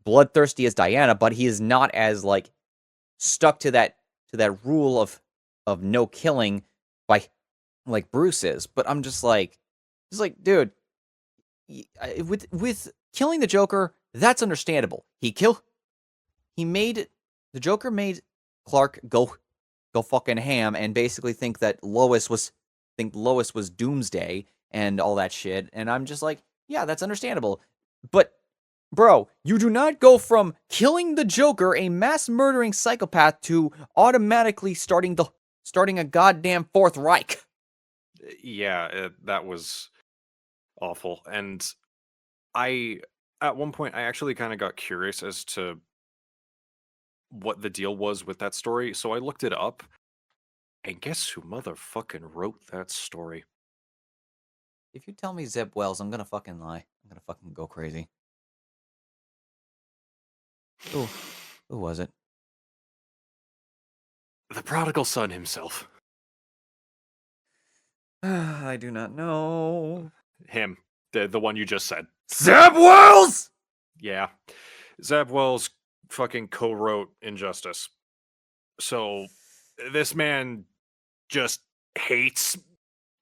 bloodthirsty as Diana, but he is not as like stuck to that rule of no killing by like Bruce is. But I'm just like, dude, with killing the Joker, that's understandable. The Joker made Clark go fucking ham and basically think Lois was Doomsday and all that shit. And I'm just like, yeah, that's understandable. But bro, you do not go from killing the Joker, a mass murdering psychopath, to automatically starting a goddamn Fourth Reich. Yeah, that was awful. And at one point, I actually kind of got curious as to what the deal was with that story. So I looked it up, and guess who motherfucking wrote that story? If you tell me Zeb Wells, I'm gonna fucking lie. I'm gonna fucking go crazy. Who was it? The prodigal son himself. I do not know. Him. The one you just said. Zeb Wells! Yeah. Zeb Wells fucking co-wrote Injustice. So this man just hates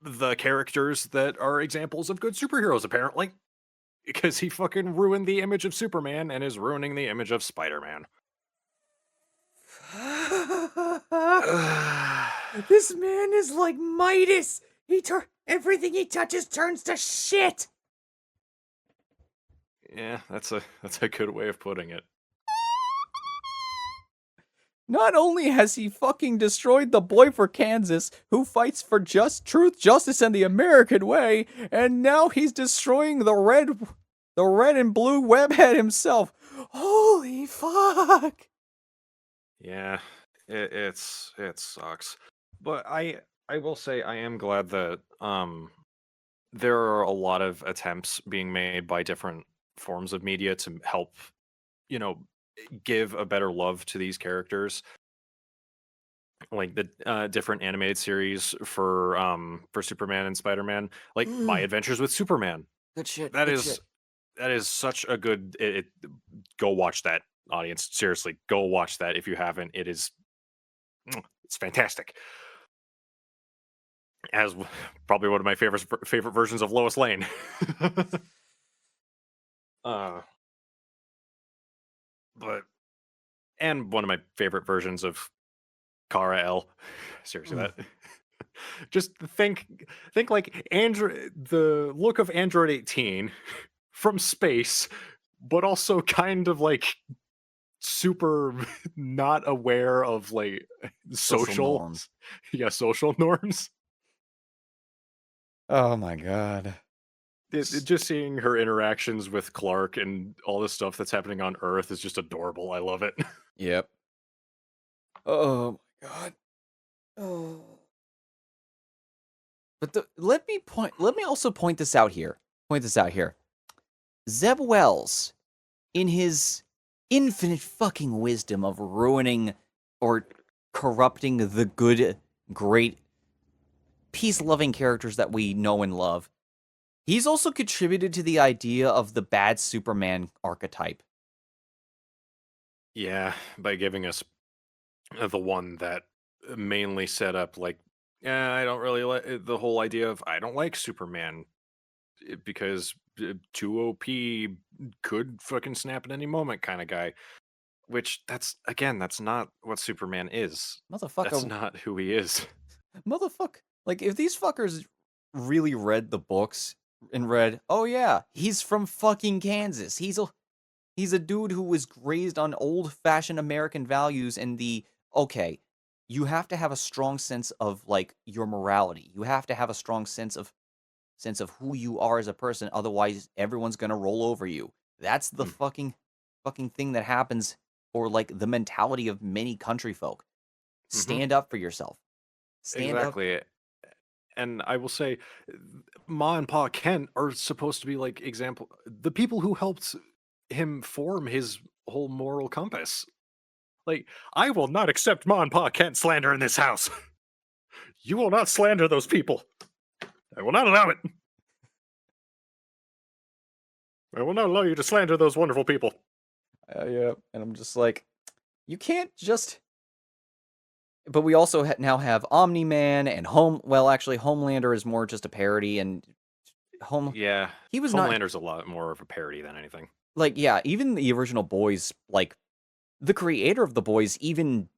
the characters that are examples of good superheroes, apparently. Because he fucking ruined the image of Superman and is ruining the image of Spider-Man. This man is like Midas. Everything he touches turns to shit. Yeah, that's a good way of putting it. Not only has he fucking destroyed the boy for Kansas, who fights for truth, justice, and the American way, and now he's destroying the red and blue webhead himself. Holy fuck! Yeah, it sucks. But I will say I am glad that there are a lot of attempts being made by different forms of media to help, give a better love to these characters. Like the different animated series for Superman and Spider-Man, like My Adventures with Superman. Good shit. That is such a good. Go watch that, audience. Seriously, go watch that if you haven't. It's fantastic. As probably one of my favorite versions of Lois Lane. And one of my favorite versions of Kara L. Seriously, that just think like the look of Android 18 from space, but also kind of like super not aware of like social norms. Yeah, social norms. Oh my god. Just seeing her interactions with Clark and all this stuff that's happening on Earth is just adorable. I love it. Yep. Oh my god. Oh. But let me also point this out here. Zeb Wells, in his infinite fucking wisdom of ruining or corrupting the good, great, peace-loving characters that we know and love, he's also contributed to the idea of the bad Superman archetype. Yeah, by giving us the one that mainly set up like, yeah, I don't really like the whole idea of I don't like Superman because too OP could fucking snap at any moment kind of guy. Which that's again, that's not what Superman is. That's Motherfucker, not who he is. motherfucker. Like, if these fuckers really read the books and read, oh yeah, he's from fucking Kansas. He's a dude who was raised on old-fashioned American values and okay, you have to have a strong sense of like your morality. You have to have a strong sense of who you are as a person, otherwise everyone's going to roll over you. That's the Hmm. fucking thing that happens, or like the mentality of many country folk. Mhm. Stand up for yourself. Stand up. Exactly. And I will say, Ma and Pa Kent are supposed to be like example the people who helped him form his whole moral compass. Like, I will not accept Ma and Pa Kent slander in this house. You will not slander those people. I will not allow it. I will not allow you to slander those wonderful people. Yeah, and I'm just like, you can't just. But we also now have Omni-Man and Well, actually, Homelander is more just a parody, and Home. Yeah, He was not Homelander's a lot more of a parody than anything. like, yeah. Even the original Boys, like the creator of the Boys, even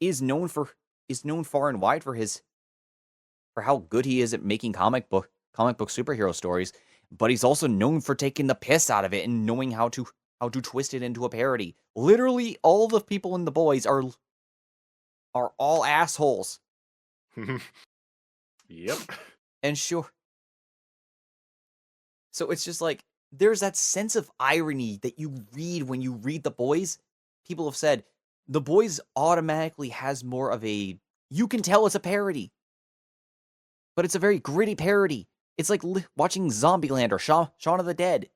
is known far and wide for how good he is at making comic book superhero stories, but he's also known for taking the piss out of it and knowing how to twist it into a parody. Literally, all the people in the Boys are all assholes. Yep. And sure, so it's just like there's that sense of irony that you read when you read the Boys. People have said the Boys automatically has more of a, you can tell it's a parody, but it's a very gritty parody. It's like watching Zombieland or Shaun of the Dead.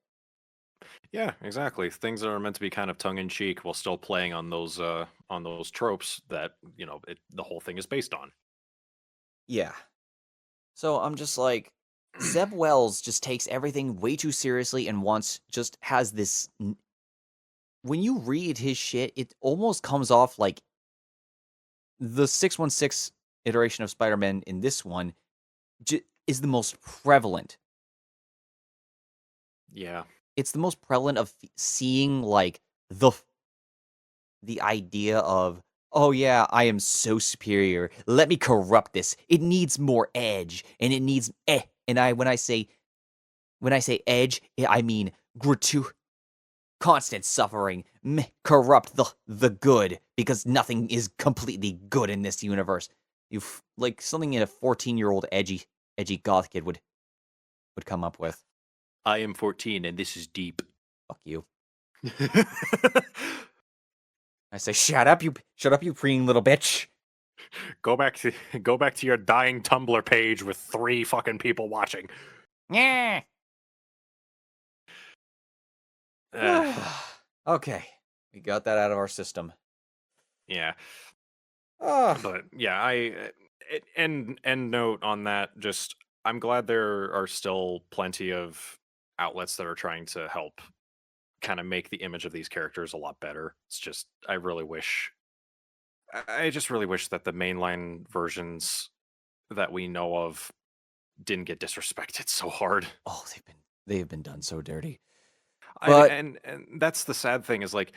Yeah, exactly. Things that are meant to be kind of tongue in cheek while still playing on those tropes that, the whole thing is based on. Yeah. So I'm just like, Zeb Wells just takes everything way too seriously and has this. When you read his shit, it almost comes off like the 616 iteration of Spider-Man in this one is the most prevalent. Yeah. It's the most prevalent of seeing like the idea of, oh yeah, I am so superior. Let me corrupt this. It needs more edge, and it needs And when I say edge, I mean constant suffering. Corrupt the good, because nothing is completely good in this universe. Like something a 14-year-old edgy goth kid would come up with. I am 14 and this is deep. Fuck you. I say, shut up, you preen little bitch. Go back to your dying Tumblr page with 3 fucking people watching. Yeah. Okay, we got that out of our system. Yeah. Ah. But yeah, end note on that. Just I'm glad there are still plenty of outlets that are trying to help kind of make the image of these characters a lot better. It's just I just really wish that the mainline versions that we know of didn't get disrespected so hard. Oh, they've been done so dirty. I But and that's the sad thing is like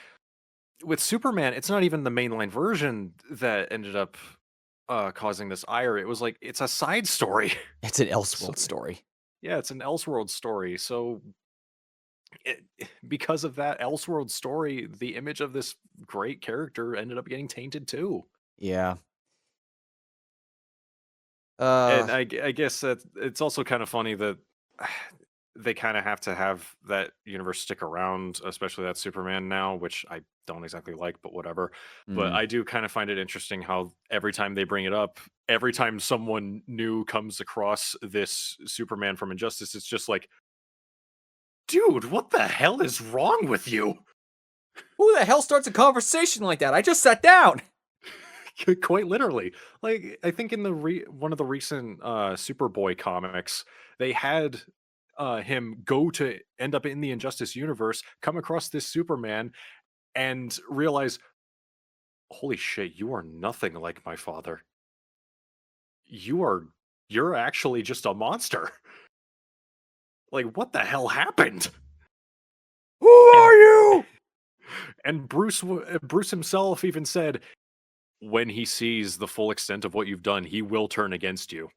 with Superman, it's not even the mainline version that ended up causing this ire. It was like it's a side story. it's an So- Elseworld story. Yeah, it's an Elseworld story. So because of that Elseworld story, the image of this great character ended up getting tainted too. Yeah. And I guess that it's also kind of funny that they kind of have to have that universe stick around, especially that Superman now, which I don't exactly like, but whatever. But mm, I do kind of find it interesting how every time they bring it up, every time someone new comes across this Superman from Injustice, it's just like, dude, what the hell is wrong with you? who the hell starts a conversation like that? I just sat down. Quite literally. Like I think in the one of the recent Superboy comics, they had him go to end up in the Injustice universe, come across this Superman, and realize, holy shit, you are nothing like my father. You're actually just a monster. Like, what the hell happened? Who are And you? and Bruce himself even said, when he sees the full extent of what you've done, he will turn against you.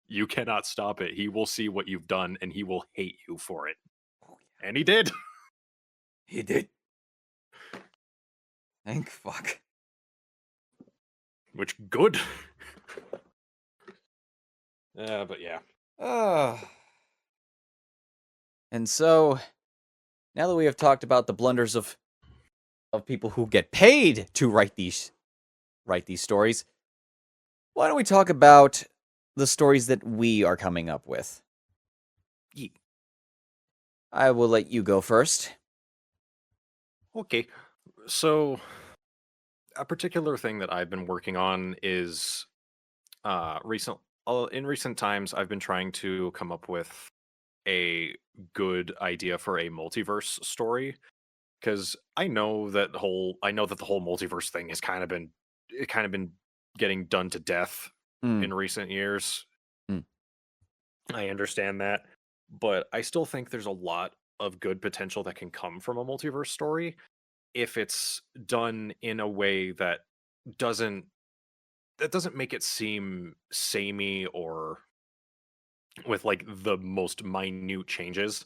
You cannot stop it. He will see what you've done and he will hate you for it. And he did. He did. Thank fuck. Which, good. But yeah. And so, now that we have talked about the blunders of people who get paid to write these stories, why don't we talk about the stories that we are coming up with? Ye- I will let you go first. Okay. So, a particular thing that I've been working on is in recent times I've been trying to come up with a good idea for a multiverse story, because I know that the whole multiverse thing has kind of been getting done to death Mm. in recent years. Mm. I understand that, but I still think there's a lot of good potential that can come from a multiverse story if it's done in a way that doesn't make it seem samey or with like the most minute changes.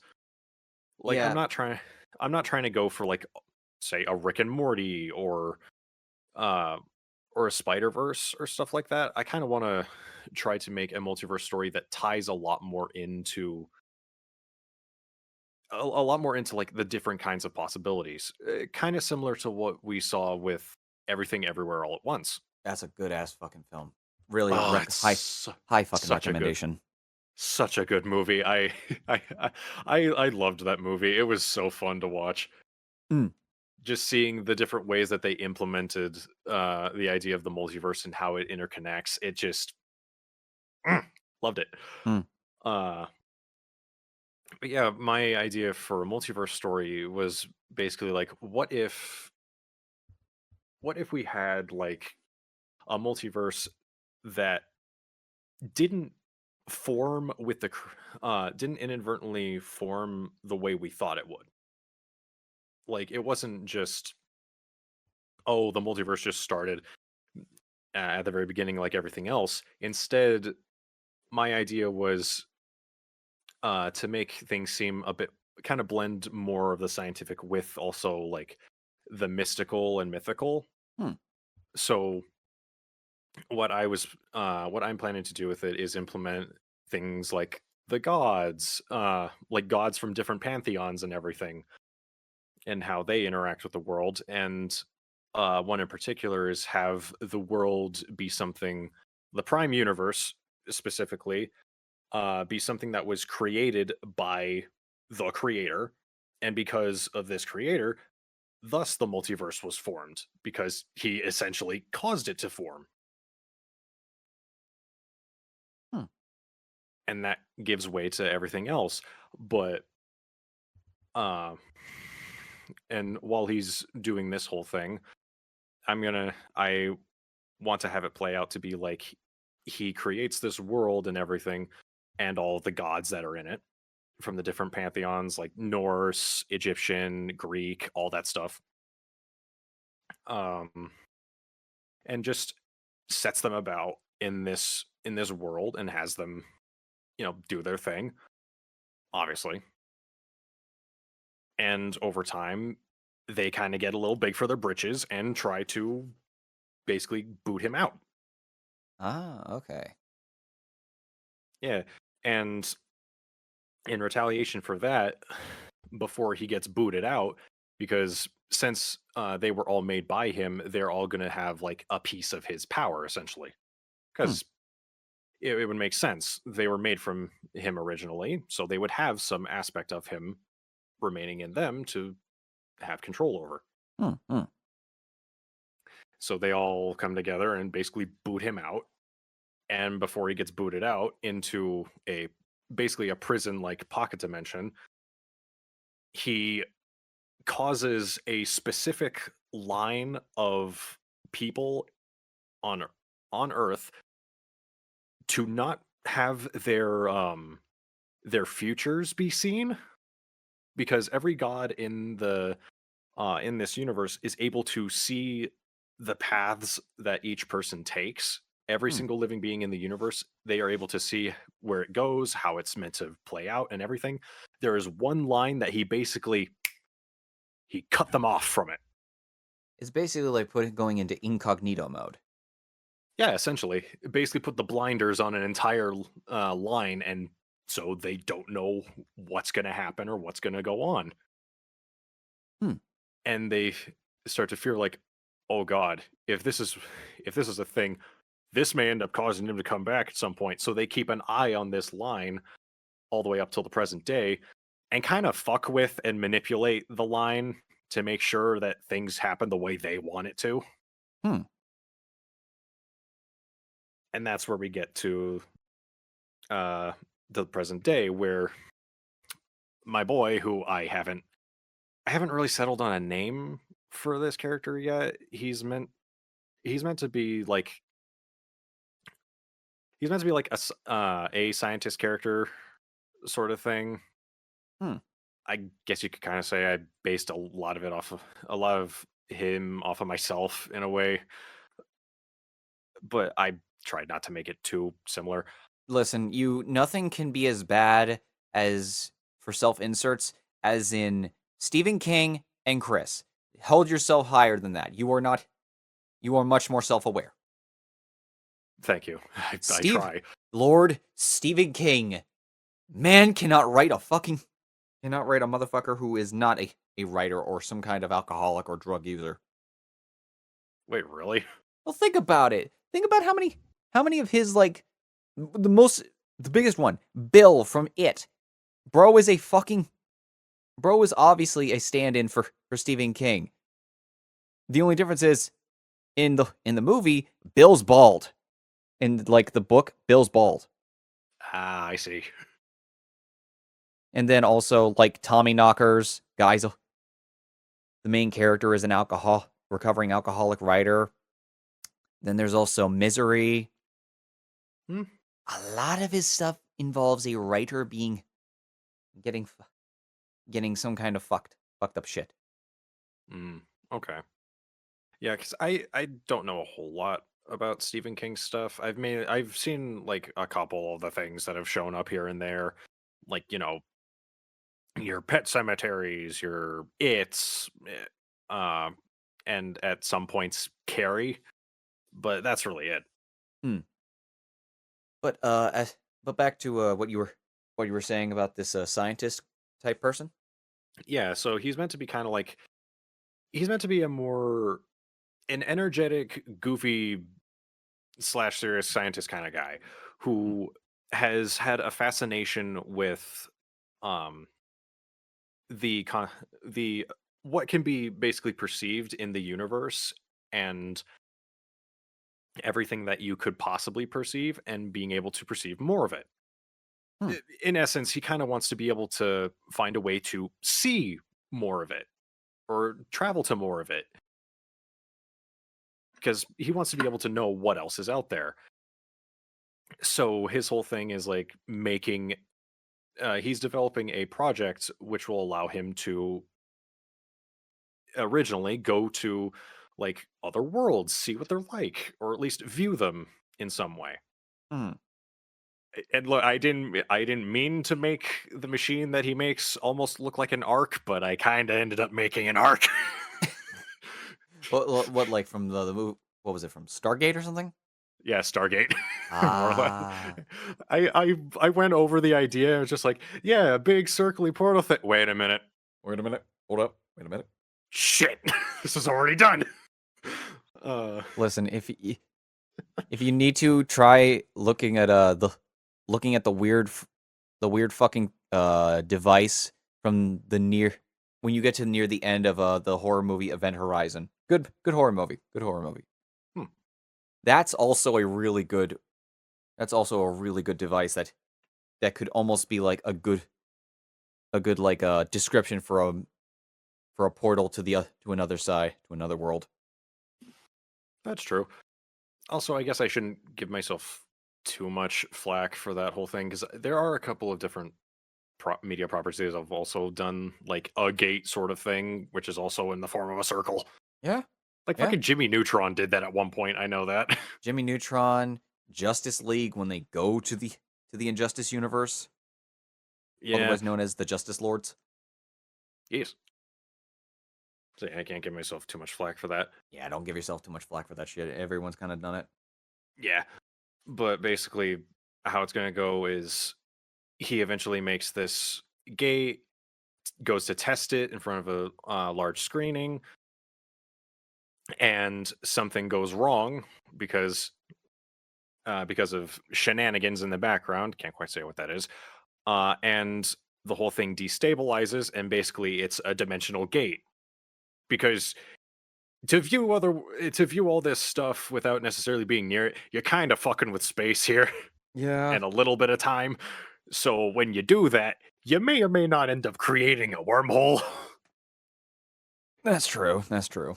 Like, Yeah. I'm not trying to go for, like, say, a Rick and Morty uh or a Spider-Verse or stuff like that. I kind of want to try to make a multiverse story that ties a lot more into like the different kinds of possibilities. Kind of similar to what we saw with Everything Everywhere All at Once. That's a good ass fucking film. Really, Oh, high fucking such a good recommendation. such a good movie. I I loved that movie. It was so fun to watch. Mm. Just seeing the different ways that they implemented the idea of the multiverse and how it interconnects. It just loved it. Mm. Uh, but yeah, my idea for a multiverse story was basically like, what if we had like a multiverse that didn't form with didn't inadvertently form the way we thought it would. Like, it wasn't just, oh, the multiverse just started at the very beginning like everything else. Instead, my idea was to make things seem a bit, kind of blend more of the scientific with also like the mystical and mythical. Hmm. So what I'm planning to do with it is implement things like the gods, like gods from different pantheons and everything, and how they interact with the world. And one in particular is have the world be something, the prime universe specifically, be something that was created by the creator. And because of this creator, thus the multiverse was formed, because he essentially caused it to form. Hmm. And that gives way to everything else. But uh and while he's doing this whole thing, I want to have it play out to be like he creates this world and everything, and all the gods that are in it from the different pantheons, like Norse, Egyptian, Greek, all that stuff. Um and just sets them about in this world and has them, do their thing, obviously. And over time, they kind of get a little big for their britches and try to basically boot him out. Ah, okay. Yeah. And in retaliation for that, before he gets booted out, because since they were all made by him, they're all going to have like a piece of his power, essentially. Hmm. Because it would make sense. They were made from him originally, so they would have some aspect of him remaining in them to have control over. Hmm. Hmm. So they all come together and basically boot him out. And before he gets booted out into basically a prison like pocket dimension, he causes a specific line of people on Earth to not have their futures be seen, because every god in this universe is able to see the paths that each person takes. Every Hmm. single living being in the universe, they are able to see where it goes, how it's meant to play out, and everything. There is one line that he cut them off from it. It's basically like going into incognito mode. Yeah, essentially, basically put the blinders on an entire line, and so they don't know what's going to happen or what's going to go on. Hmm. And they start to fear, like, oh god, if this is a thing, this may end up causing him to come back at some point. So they keep an eye on this line all the way up till the present day, and kind of fuck with and manipulate the line to make sure that things happen the way they want it to. Hmm. And that's where we get to the present day, where my boy, who I haven't really settled on a name for this character yet. He's meant to be like a scientist character sort of thing. Hmm. I guess you could kind of say I based a lot of him off of myself in a way, but I tried not to make it too similar. Listen, nothing can be as bad as for self-inserts as in Stephen King and Chris. Hold yourself higher than that. You are much more self-aware. Thank you. I try. Lord Stephen King. Man cannot write a motherfucker who is not a writer or some kind of alcoholic or drug user. Wait, really? Well, think about it. Think about how many of his, like, the biggest one, Bill from It. Bro is obviously a stand-in for Stephen King. The only difference is in the movie, Bill's bald. In, like, the book, Bill's bald. Ah, I see. And then also, like, Tommy Knockers, guys, the main character is an recovering alcoholic writer. Then there's also Misery. Hmm. A lot of his stuff involves a writer getting some kind of fucked up shit. Okay. Yeah, because I don't know a whole lot about Stephen King stuff. I've seen like a couple of the things that have shown up here and there, like, your Pet Cemeteries, your and at some points Carrie, but that's really it. But back to what you were saying about this scientist type person. Yeah, so he's meant to be kind of like he's meant to be an energetic, goofy slash serious scientist kind of guy who has had a fascination with um the con- the what can be basically perceived in the universe and everything that you could possibly perceive, and being able to perceive more of it. Hmm. In essence, he kind of wants to be able to find a way to see more of it or travel to more of it, because he wants to be able to know what else is out there. So his whole thing is like he's developing a project which will allow him to originally go to like other worlds, see what they're like, or at least view them in some way. Hmm. And look, I didn't mean to make the machine that he makes almost look like an arc, but I kind of ended up making an arc. What like from the movie? What was it, from Stargate or something? Yeah, Stargate. More or less. Ah. I went over the idea. It was just like, yeah, a big circly portal thing. Wait a minute. Hold up. Wait a minute. Shit. This is already done. Listen, if you need to try looking at the weird fucking device from when you get to near the end of the horror movie Event Horizon. Good horror movie. Good horror movie. Hmm. That's also a really good device that could almost be like a good like description for for a portal to the to another side, to another world. That's true. Also, I guess I shouldn't give myself too much flack for that whole thing because there are a couple of different media properties I've also done, like a gate sort of thing, which is also in the form of a circle. Yeah, Like yeah. fucking Jimmy Neutron did that at one point. I know that. Jimmy Neutron, Justice League when they go to the Injustice universe, Yeah. otherwise known as the Justice Lords. Yes. So yeah, I can't give myself too much flack for that. Yeah, don't give yourself too much flack for that shit. Everyone's kind of done it. Yeah. But basically, how it's going to go is he eventually makes this gate, goes to test it in front of a large screening, and something goes wrong because of shenanigans in the background. Can't quite say what that is. And the whole thing destabilizes, and basically it's a dimensional gate. Because to view all this stuff without necessarily being near it, you're kind of fucking with space here Yeah. and a little bit of time. So when you do that, you may or may not end up creating a wormhole. That's true. That's true.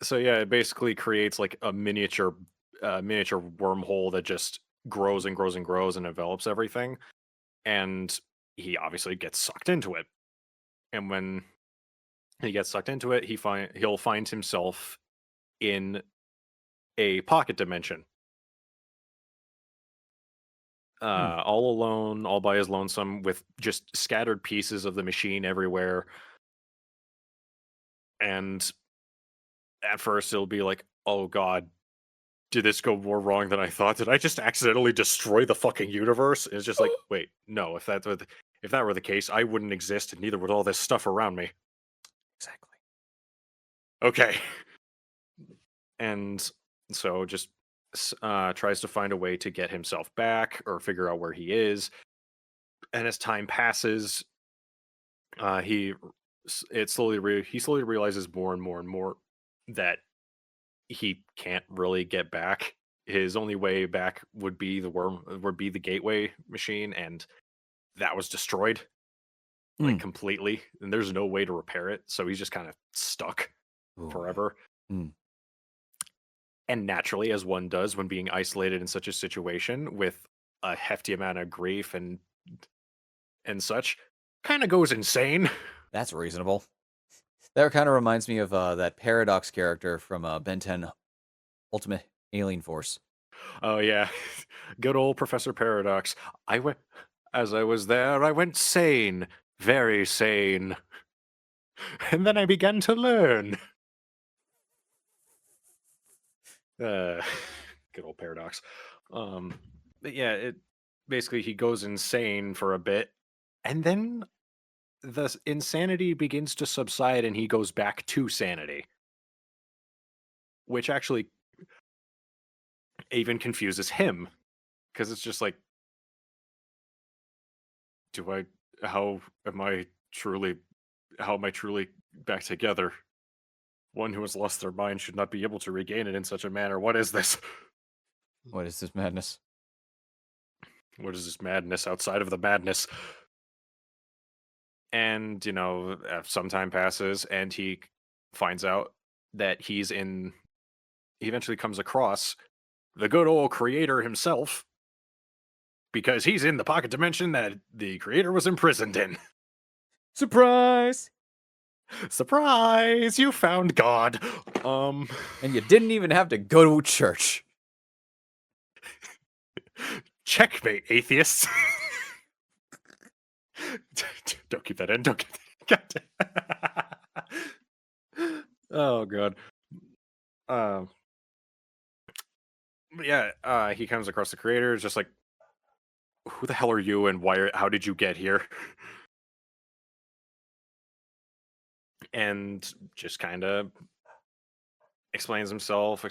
So yeah, it basically creates like a miniature wormhole that just grows and grows and grows and envelops everything. And he obviously gets sucked into it. And when he gets sucked into it, he'll find himself in a pocket dimension. All alone, all by his lonesome, with just scattered pieces of the machine everywhere. And at first it'll be like, oh god, did this go more wrong than I thought? Did I just accidentally destroy the fucking universe? And it's just like, wait, no, if that were the case, I wouldn't exist and neither would all this stuff around me. Exactly. Okay. And so just tries to find a way to get himself back or figure out where he is. And as time passes, he slowly realizes more and more and more that he can't really get back. His only way back would be the gateway machine, and that was destroyed like completely, and there's no way to repair it. So he's just kind of stuck forever. And naturally, as one does when being isolated in such a situation with a hefty amount of grief and such, kind of goes insane. That's reasonable. That kind of reminds me of that Paradox character from Ben 10 Ultimate Alien Force. Oh yeah, good old Professor Paradox. As I was there, I went sane, very sane, and then I began to learn. Good old Paradox. But yeah, it basically he goes insane for a bit, and then the insanity begins to subside, and he goes back to sanity, which actually even confuses him because it's just like, how am I truly back together? One who has lost their mind should not be able to regain it in such a manner. What is this? What is this madness? What is this madness outside of the madness? And, some time passes and he finds out that he eventually comes across the good old creator himself, because he's in the pocket dimension that the creator was imprisoned in. Surprise! Surprise! You found God. And you didn't even have to go to church. Checkmate, atheists. Don't keep that in. Don't get that. Oh god. Yeah, he comes across the creator. It's just like, who the hell are you, and how did you get here? And just kind of explains himself,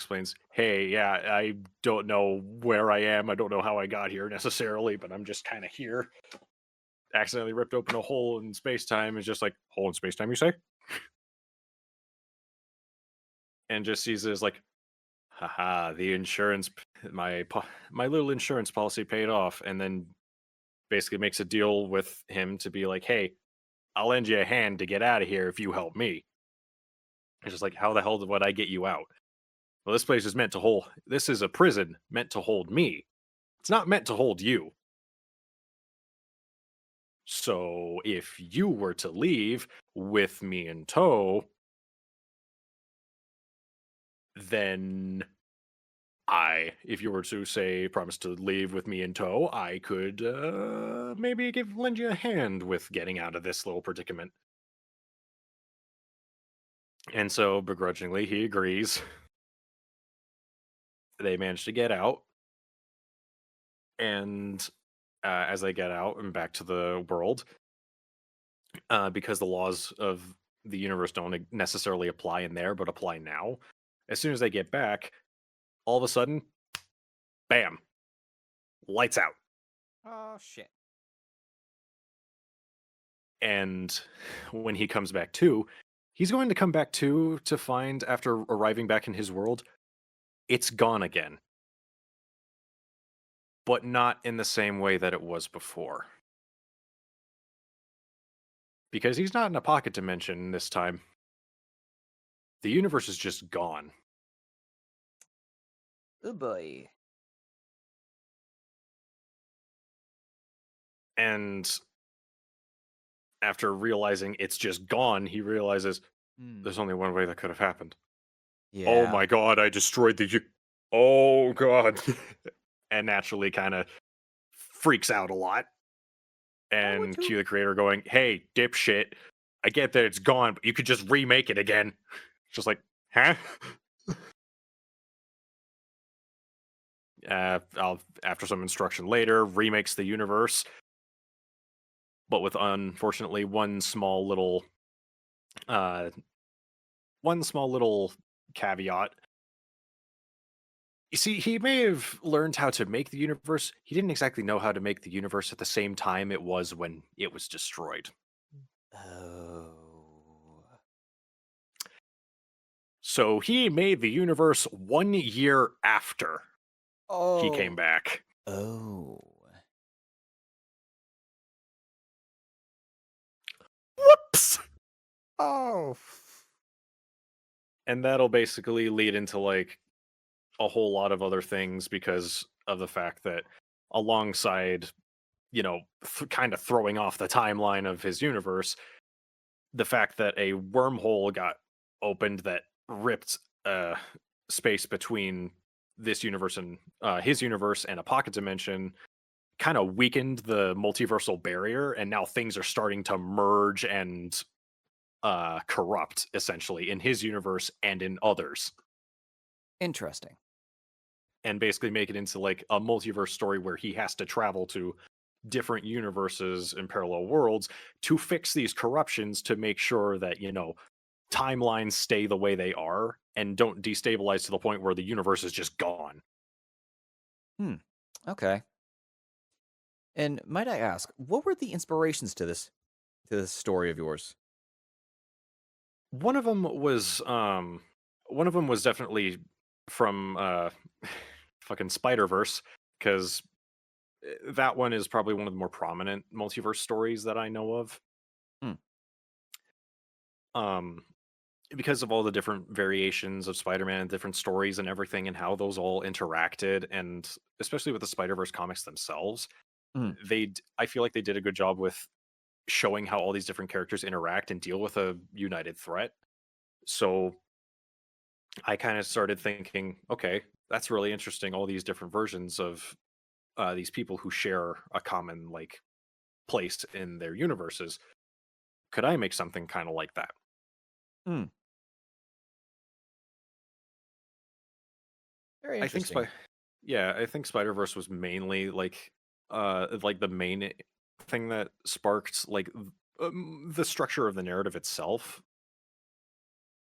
hey, yeah, I don't know where I am. I don't know how I got here necessarily, but I'm just kind of here. Accidentally ripped open a hole in space-time. Is just like, hole in space-time, you say? And just sees it as like, haha, the insurance, my little insurance policy paid off. And then basically makes a deal with him to be like, hey, I'll lend you a hand to get out of here if you help me. It's just like, how the hell would I get you out? Well, this place is meant to hold. This is a prison meant to hold me. It's not meant to hold you. So if you were to leave with me in tow, then if you were to say, promise to leave with me in tow, I could maybe lend you a hand with getting out of this little predicament. And so begrudgingly, he agrees. They manage to get out. And as they get out and back to the world, because the laws of the universe don't necessarily apply in there, but apply now, as soon as they get back, all of a sudden, bam, lights out. Oh, shit. And when he comes back to, he's going to come back to find, after arriving back in his world, it's gone again. But not in the same way that it was before. Because he's not in a pocket dimension this time. The universe is just gone. Oh boy. And after realizing it's just gone, he realizes there's only one way that could have happened. Yeah. Oh my god, I destroyed oh god. And naturally kind of freaks out a lot. And cue the creator going, hey, dipshit, I get that it's gone, but you could just remake it again. Just like, huh? After some instruction later, remakes the universe, but with unfortunately one small little caveat. You see, he may have learned how to make the universe. He didn't exactly know how to make the universe at the same time it was when it was destroyed. Oh. So he made the universe 1 year after he came back. Oh. Whoops! Oh. And that'll basically lead into like a whole lot of other things because of the fact that alongside, kind of throwing off the timeline of his universe, the fact that a wormhole got opened that ripped space between this universe and his universe and a pocket dimension kind of weakened the multiversal barrier, and now things are starting to merge and corrupt essentially in his universe and in others. Interesting. And basically make it into like a multiverse story where he has to travel to different universes and parallel worlds to fix these corruptions to make sure that, timelines stay the way they are and don't destabilize to the point where the universe is just gone. Okay. And might I ask, what were the inspirations to this story of yours? One of them was definitely from fucking Spider-Verse, because that one is probably one of the more prominent multiverse stories that I know of. Because of all the different variations of Spider-Man and different stories and everything and how those all interacted, and especially with the Spider-Verse comics themselves, I feel like they did a good job with showing how all these different characters interact and deal with a united threat. So I kind of started thinking, okay, that's really interesting. All these different versions of these people who share a common like place in their universes. Could I make something kind of like that? Very I think interesting. I think Spider-Verse was mainly like the main thing that sparked like the structure of the narrative itself.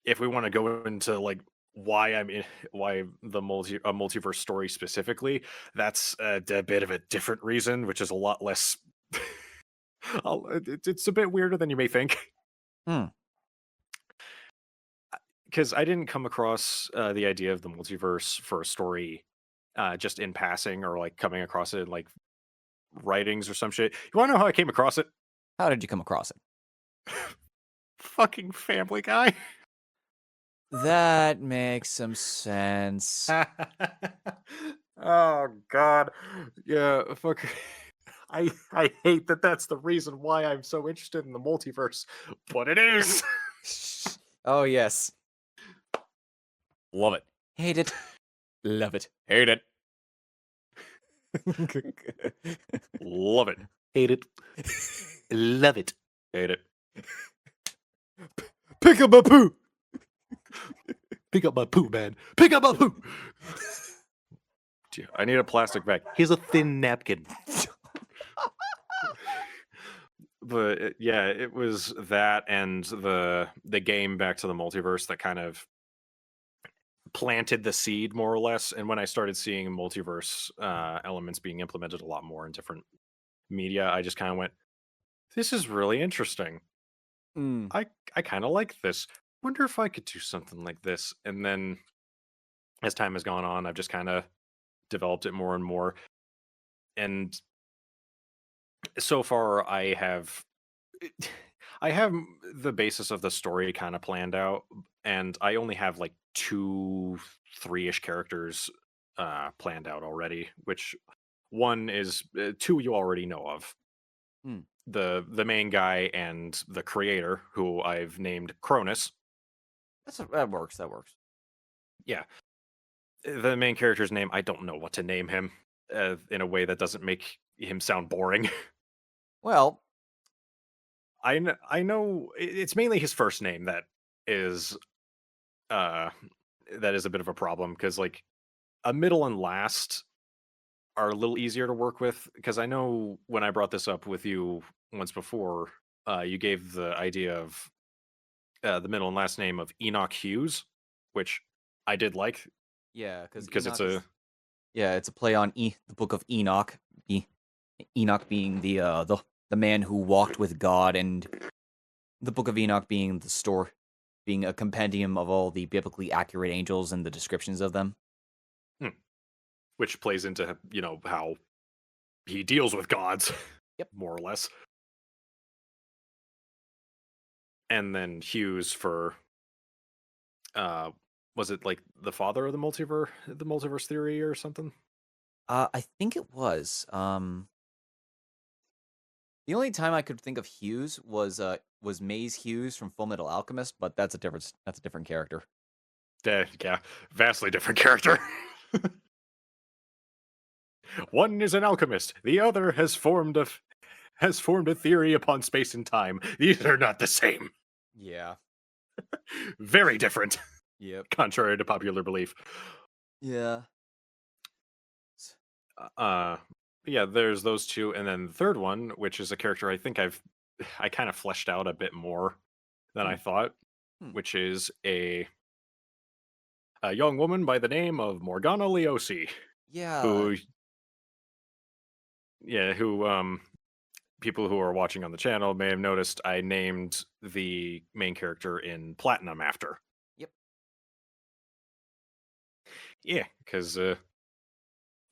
If we want to go into like why why the multiverse story specifically, that's a bit of a different reason, which is a lot less it's a bit weirder than you may think. Because I didn't come across the idea of the multiverse for a story just in passing or like coming across it in like writings or some shit. You want to know how I came across it? How did you come across it? Fucking Family Guy. That makes some sense. Oh God, yeah, fuck. I hate that. That's the reason why I'm so interested in the multiverse, but it is. Oh, yes. Love it. Hate it. Love it. Hate it. Love it. Hate it. Love it. Hate it. Pick up my poo. Pick up my poo, man. Pick up my poo. I need a plastic bag. Here's a thin napkin. But yeah, it was that and the game Back to the Multiverse that kind of planted the seed more or less. And when I started seeing multiverse elements being implemented a lot more in different media, I just kind of went, this is really interesting. Mm. I kind of like this. Wonder if I could do something like this. And then as time has gone on, I've just kind of developed it more and more. And so far I have the basis of the story kind of planned out, and I only have like 3-ish characters planned out already, which one is 2 you already know of. Hmm. The main guy and the creator, who I've named Cronus. That works. That works. Yeah. The main character's name, I don't know what to name him in a way that doesn't make him sound boring. Well, I know it's mainly his first name that is a bit of a problem, because like a middle and last are a little easier to work with, because I know when I brought this up with you once before, you gave the idea of the middle and last name of Enoch Hughes, which I did like yeah, because it's a it's a play on the Book of Enoch. Enoch being the man who walked with God, and the Book of Enoch being being a compendium of all the biblically accurate angels and the descriptions of them. which plays into how he deals with gods. Yep. More or less. And then Hughes for was it like the father of the multiverse theory or something? I think it was. The only time I could think of Hughes was Maze Hughes from Full Metal Alchemist, but that's a different character. Yeah, vastly different character. One is an alchemist, the other has formed a theory upon space and time. These are not the same. Yeah. Very different, Yep. contrary to popular belief. Yeah. Yeah, there's those two, and then the third one, which is a character I think I kind of fleshed out a bit more than I thought, which is a young woman by the name of Morgana Leosi. Yeah. Who people who are watching on the channel may have noticed I named the main character in Platinum after. Yep. Yeah, because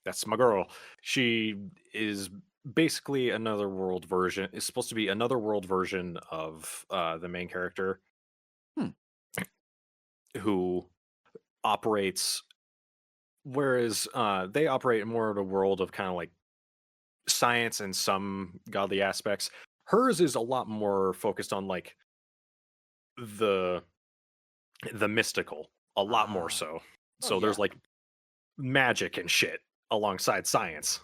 that's my girl. She is basically another world version. It's supposed to be another world version of the main character, who operates. Whereas they operate more of a world of kind of like science and some godly aspects. Hers is a lot more focused on like the mystical, a lot more so. So there's like magic and shit alongside science.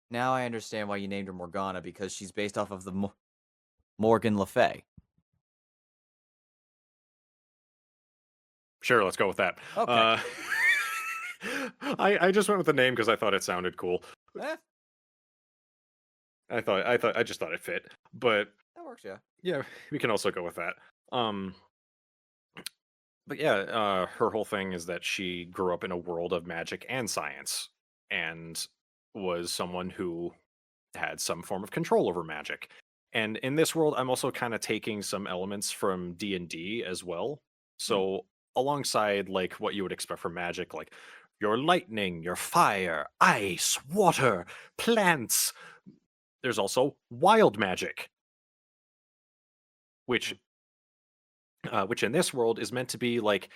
Now I understand why you named her Morgana, because she's based off of the Morgan Le Fay. Sure, let's go with that. Okay. I just went with the name because I thought it sounded cool. I just thought it fit. But that works, yeah. Yeah, we can also go with that. But yeah, her whole thing is that she grew up in a world of magic and science, and was someone who had some form of control over magic. And in this world, I'm also kind of taking some elements from D&D as well. So alongside like what you would expect from magic, like your lightning, your fire, ice, water, plants, there's also wild magic. which which in this world is meant to be like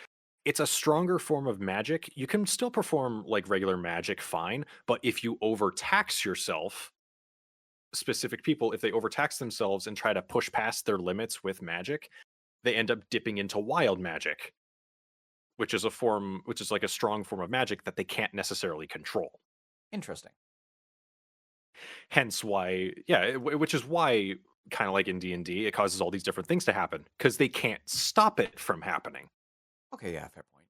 it's a stronger form of magic. You can still perform like regular magic fine, but if you overtax yourself, specific people, if they overtax themselves and try to push past their limits with magic, they end up dipping into wild magic, which is like a strong form of magic that they can't necessarily control. Interesting. Hence why, yeah, which is why kind of like in D&D, it causes all these different things to happen because they can't stop it from happening. Okay, yeah, fair point.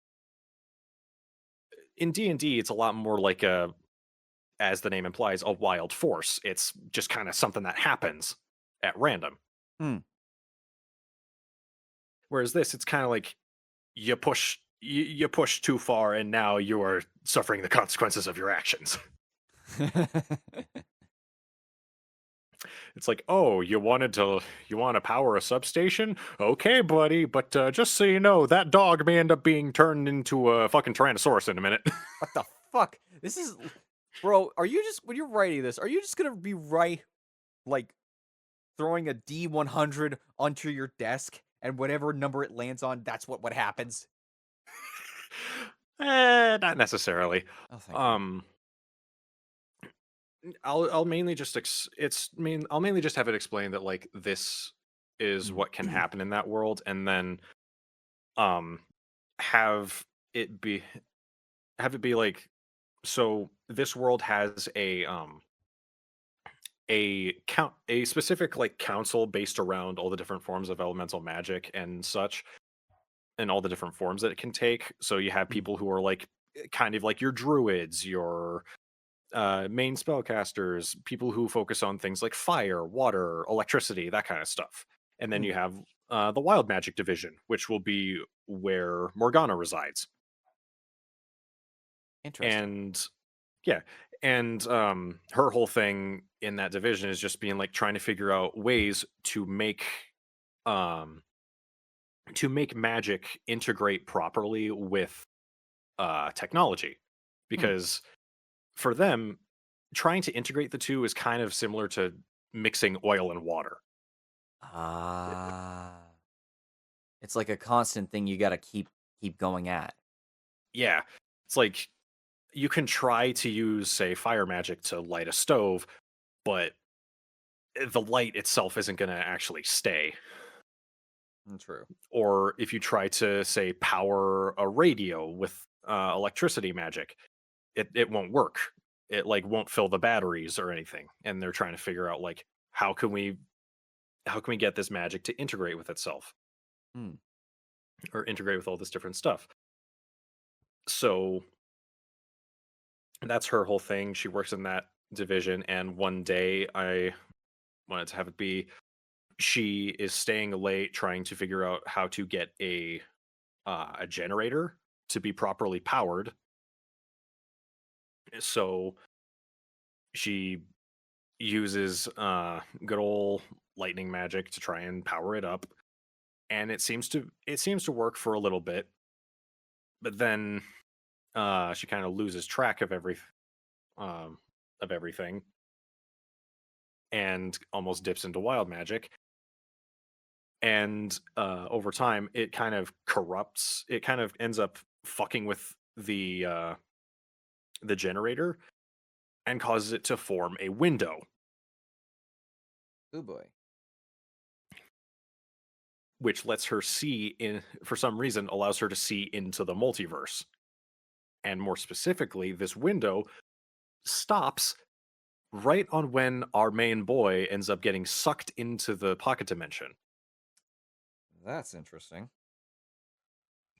In D&D, it's a lot more like a, as the name implies, a wild force. It's just kind of something that happens at random. Hmm. Whereas this, it's kind of like you push too far, and now you are suffering the consequences of your actions. It's like, oh, you want to power a substation? Okay, buddy, but just so you know, that dog may end up being turned into a fucking Tyrannosaurus in a minute. What the fuck? This is, bro. Are you just when you're writing this? Are you just gonna be like throwing a D100 onto your desk, and whatever number it lands on, that's what happens? Not necessarily. Oh, thank God. I'll mainly just I'll mainly just have it explained that like this is Mm. what can happen in that world, and then um have it be like, so this world has a specific like council based around all the different forms of elemental magic and such, and all the different forms that it can take. So you have people who are like kind of like your druids, your main spellcasters, people who focus on things like fire, water, electricity, that kind of stuff. And then you have the wild magic division, which will be where Morgana resides. Interesting. And yeah, and her whole thing in that division is just being like trying to figure out ways um to make magic integrate properly with technology, because for them, trying to integrate the two is kind of similar to mixing oil and water. Ah, it's like a constant thing you gotta keep going at. Yeah, it's like you can try to use, say, fire magic to light a stove, but the light itself isn't going to actually stay. True. Or if you try to, say, power a radio with electricity magic, it won't work. It like won't fill the batteries or anything. And they're trying to figure out like how can we get this magic to integrate with itself, Hmm. or integrate with all this different stuff. So that's her whole thing. She works in that division, and one day I wanted to have it be she is staying late trying to figure out how to get a generator to be properly powered. So she uses good old lightning magic to try and power it up, and it seems to work for a little bit, but then she kind of loses track um of everything and almost dips into wild magic. And over time it kind of corrupts, it kind of ends up fucking with the generator and causes it to form a window, Oh boy. which lets her see in, for some reason allows her to see into the multiverse. And more specifically, this window stops right on when our main boy ends up getting sucked into the pocket dimension. That's interesting.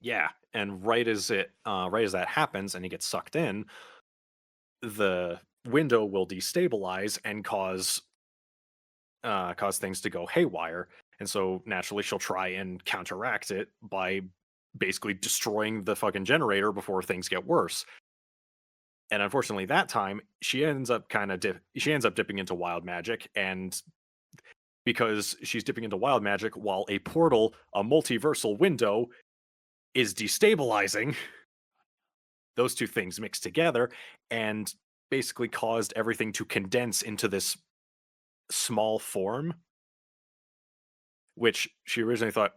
Yeah, and right as that happens and he gets sucked in, the window will destabilize and cause things to go haywire. And so naturally she'll try and counteract it by basically destroying the fucking generator before things get worse. And unfortunately that time she ends up dipping into wild magic, and because she's dipping into wild magic while a portal, a multiversal window, is destabilizing, those two things mixed together and basically caused everything to condense into this small form. which she originally thought,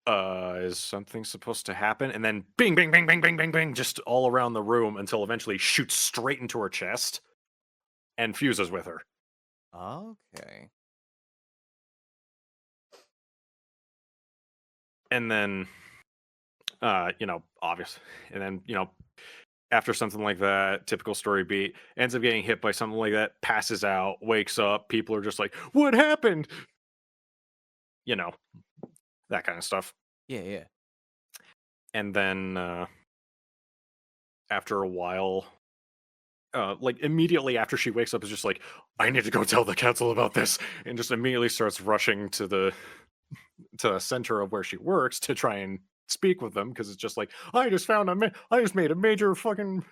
is something supposed to happen? And then bing, bing, bing, bing, bing, bing, bing, just all around the room until eventually shoots straight into her chest and fuses with her. Okay. And then, obvious. And then, after something like that, typical story beat, ends up getting hit by something like that, passes out, wakes up. People are just like, what happened? That kind of stuff. Yeah. And then after a while, like immediately after she wakes up, is just like, I need to go tell the council about this, and just immediately starts rushing to the center of where she works to try and speak with them, because it's just like, I just made a major fucking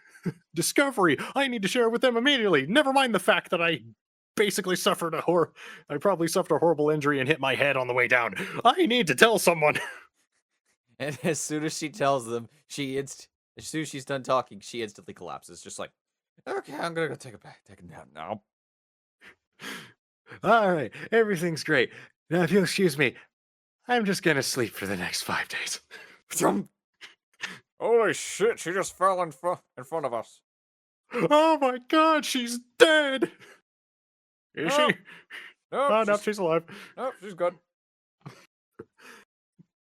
discovery. I need to share it with them immediately. Never mind the fact that I basically I probably suffered a horrible injury and hit my head on the way down. I need to tell someone. And as soon as she tells them, as soon as she's done talking, she instantly collapses, just like, okay, I'm gonna go take a nap now. All right, everything's great. Now, if you'll excuse me, I'm just gonna sleep for the next 5 days. Holy shit, she just fell in front of us. Oh my god, she's dead! Is Nope. she? Nope, Oh, no, she's alive. Nope, she's good.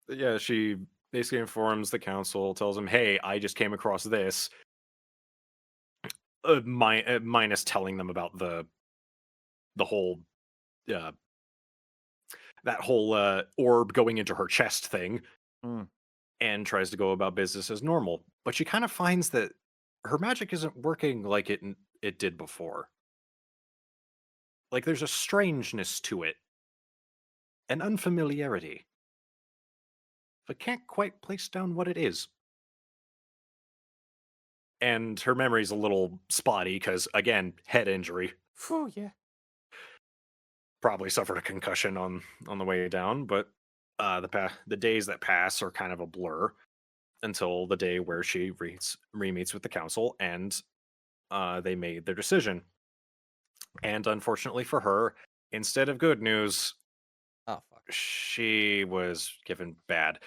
Yeah, she basically informs the council, tells them, hey, I just came across this. Minus telling them about the whole, that whole orb going into her chest thing. And tries to go about business as normal. But she kind of finds that her magic isn't working like it did before. Like there's a strangeness to it, an unfamiliarity, but can't quite place down what it is. And her memory's a little spotty because, again, head injury. Phew, yeah. Probably suffered a concussion on the way down, but the days that pass are kind of a blur until the day where she re-meets with the council, and they made their decision. And unfortunately for her, instead of good news, Oh, fuck. she was given bad.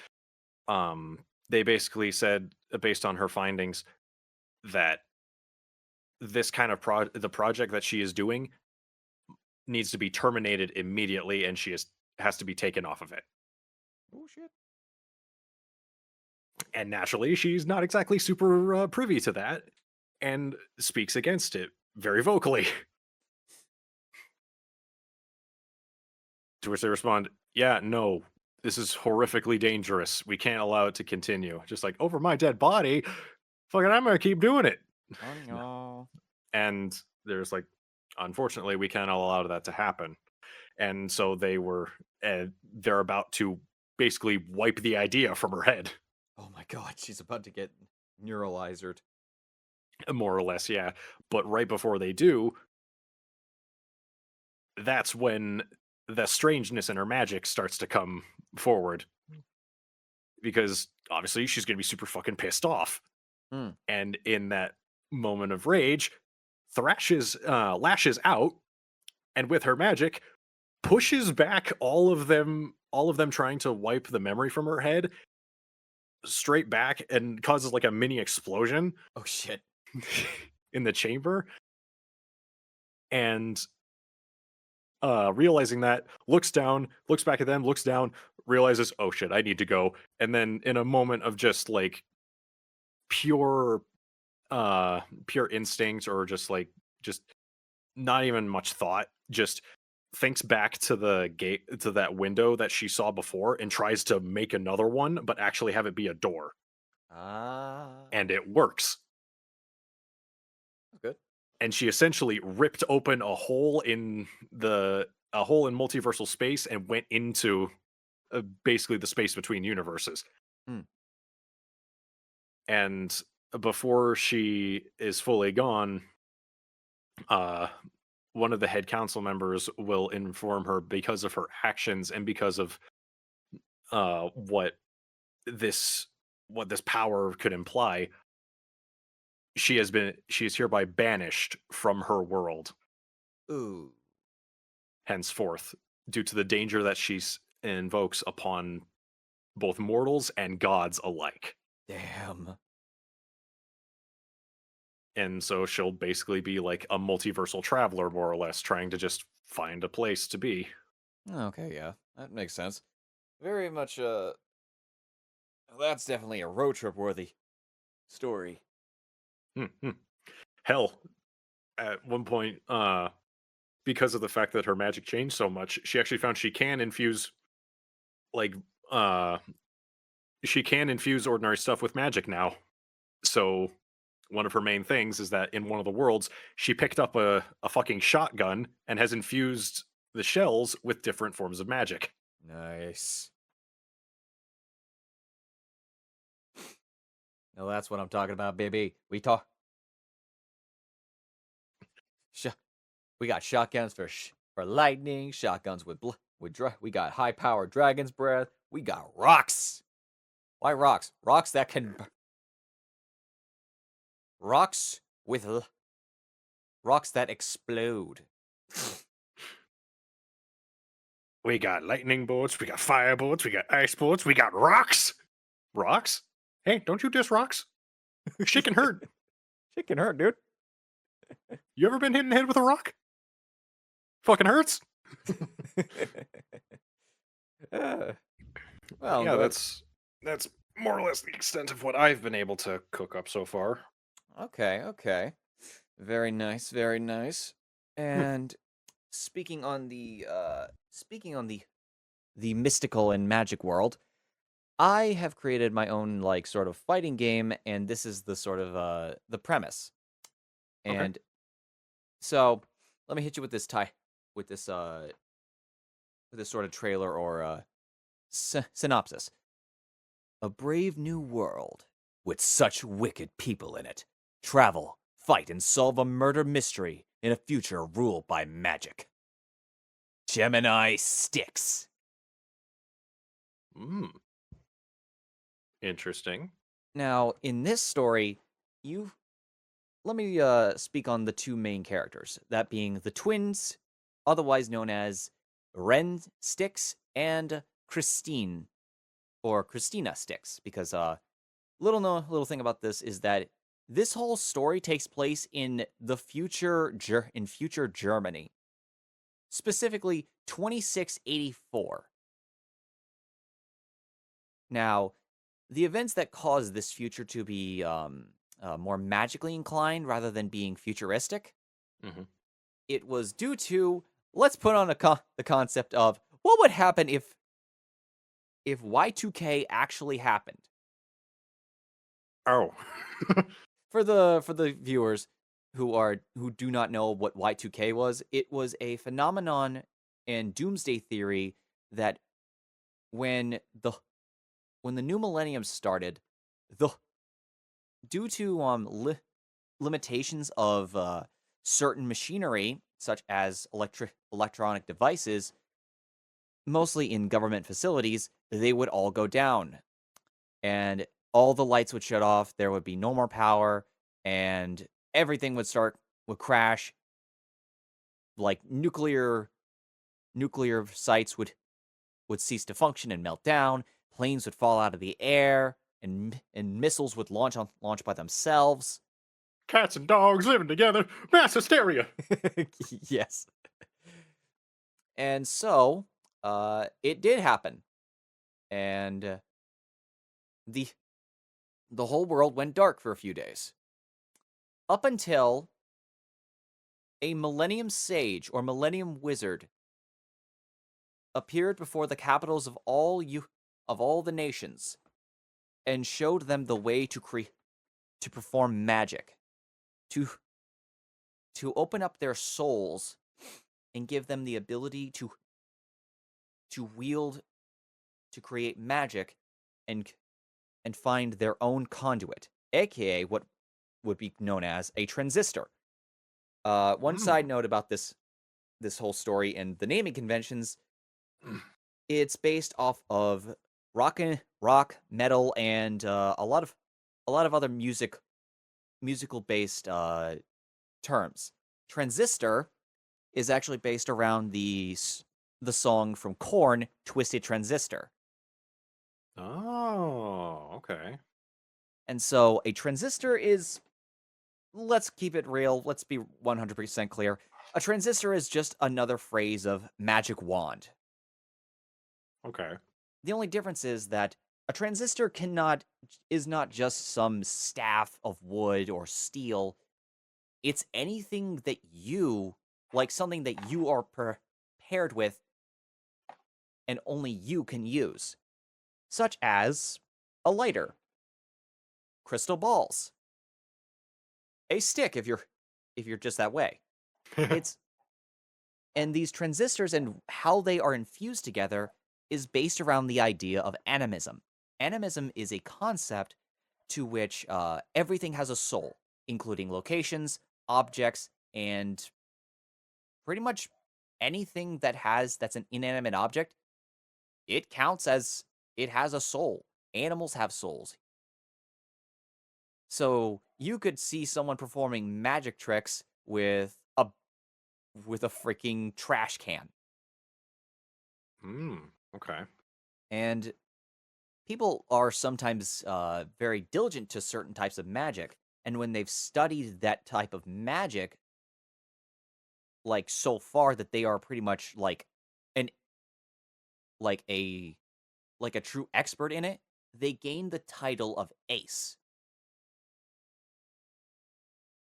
They basically said, based on her findings, that this kind of the project that she is doing needs to be terminated immediately, and she has to be taken off of it. Oh, shit. And naturally, she's not exactly super privy to that, and speaks against it very vocally. To which they respond, yeah, no, this is horrifically dangerous. We can't allow it to continue. Just like, over my dead body, fucking I'm gonna keep doing it. Oh, no. And there's like, unfortunately, we can't allow that to happen. And so they're about to basically wipe the idea from her head. Oh my god, she's about to get neuralized. More or less, yeah. But right before they do, that's when the strangeness in her magic starts to come forward. Because obviously she's going to be super fucking pissed off. And in that moment of rage, lashes out, and with her magic, pushes back all of them trying to wipe the memory from her head straight back, and causes like a mini explosion. Oh shit. In the chamber. And realizing that, looks down, looks back at them, looks down, realizes, oh shit, I need to go. And then in a moment of just like pure instinct, or just not even much thought, just thinks back to the gate, to that window that she saw before, and tries to make another one, but actually have it be a door. And it works. Good. And she essentially ripped open a hole in multiversal space and went into basically the space between universes. And before she is fully gone, one of the head council members will inform her, because of her actions and because of what this power could imply, she is hereby banished from her world. Ooh. Henceforth, due to the danger that she's invokes upon both mortals and gods alike. Damn. And so she'll basically be like a multiversal traveler, more or less, trying to just find a place to be. Okay, yeah, that makes sense. Very much, that's definitely a road trip worthy story. Mhm. Hell, at one point, because of the fact that her magic changed so much, she actually found she can infuse, like, uh, she can infuse ordinary stuff with magic now. So one of her main things is that in one of the worlds, she picked up a fucking shotgun and has infused the shells with different forms of magic. Nice. Now that's what I'm talking about, baby. Sh- we got shotguns for lightning, shotguns we got high powered dragon's breath. We got rocks. Why rocks? Rocks with rocks that explode. We got lightning bolts, we got fire bolts, we got ice bolts, we got rocks. Rocks? Hey, don't you diss rocks? Shit can hurt. Shit can hurt, dude. You ever been hit in the head with a rock? Fucking hurts. Uh, well, Yeah, good. that's more or less the extent of what I've been able to cook up so far. Okay. Very nice, very nice. And speaking on the the mystical and magic world, I have created my own like sort of fighting game, and this is the sort of the premise. Okay. And so let me hit you with this with this sort of trailer or synopsis. A brave new world with such wicked people in it. Travel, fight, and solve a murder mystery in a future ruled by magic. Gemini Sticks. Mm. Interesting. Now, in this story, let me speak on the two main characters, that being the twins, otherwise known as Ren Sticks and Christine, or Christina Sticks, because little thing about this is that this whole story takes place in the future future Germany, specifically 2684. Now, the events that caused this future to be more magically inclined rather than being futuristic, Mhm. it was due to, let's put on the concept of what would happen if Y2K actually happened. Oh. For the viewers who do not know what Y2K was, it was a phenomenon and doomsday theory that when the new millennium started, the due to limitations of certain machinery such as electronic devices, mostly in government facilities, they would all go down, and all the lights would shut off. There would be no more power, and everything would crash. Like nuclear sites would cease to function and melt down. Planes would fall out of the air, and missiles would launch by themselves. Cats and dogs living together, mass hysteria. Yes. And so, it did happen, and the whole world went dark for a few days, up until a Millennium Sage or Millennium Wizard appeared before the capitals of all the nations and showed them the way to perform magic, to open up their souls and give them the ability to wield, to create magic and find their own conduit, aka what would be known as a transistor. One side note about this whole story and the naming conventions, it's based off of rock, metal, and a lot of other musical based terms. Transistor is actually based around the the song from Korn, Twisted Transistor. Oh, okay. And so a transistor is, let's keep it real, let's be 100% clear. A transistor is just another phrase of magic wand. Okay. The only difference is that a transistor is not just some staff of wood or steel. It's anything that you, like something that you are paired with and only you can use, such as a lighter, crystal balls, a stick if you're just that way. It's and these transistors and how they are infused together is based around the idea of animism. Animism is a concept to which everything has a soul, including locations, objects, and pretty much anything that's an inanimate object. It counts as it has a soul. Animals have souls. So you could see someone performing magic tricks with a freaking trash can. Okay. And people are sometimes very diligent to certain types of magic. And when they've studied that type of magic, like so far that they are pretty much an like a like a true expert in it, they gain the title of ace.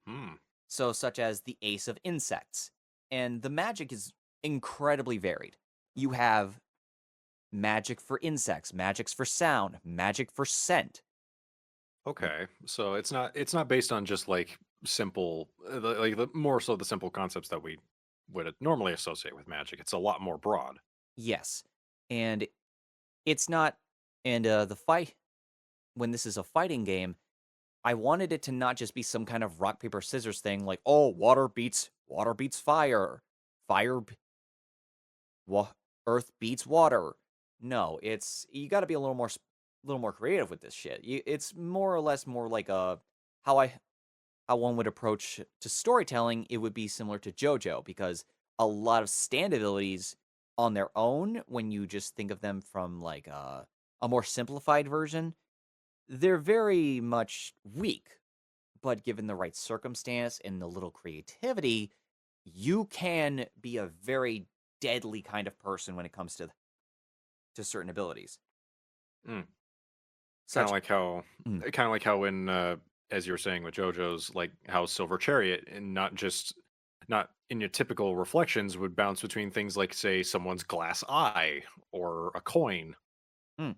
Hmm. So such as the ace of insects. And the magic is incredibly varied. You have magic for insects, magics for sound, magic for scent. Okay. So it's not based on just like simple more so the simple concepts that we would normally associate with magic. It's a lot more broad. Yes. And it's not and the fight when this is a fighting game, I wanted it to not just be some kind of rock paper scissors thing like, "Oh, water beats fire. Fire b- wa- earth beats water." No, it's you got to be a little more creative with this shit. It's more or less more like a how I how one would approach to storytelling. It would be similar to JoJo because a lot of stand abilities on their own, when you just think of them from like a more simplified version, they're very much weak. But given the right circumstance and the little creativity, you can be a very deadly kind of person when it comes to certain abilities. Mm. Kind of Such like how mm, kind of like how in as you were saying with JoJo's, like how Silver Chariot and not in your typical reflections would bounce between things like, say, someone's glass eye or a coin. mm.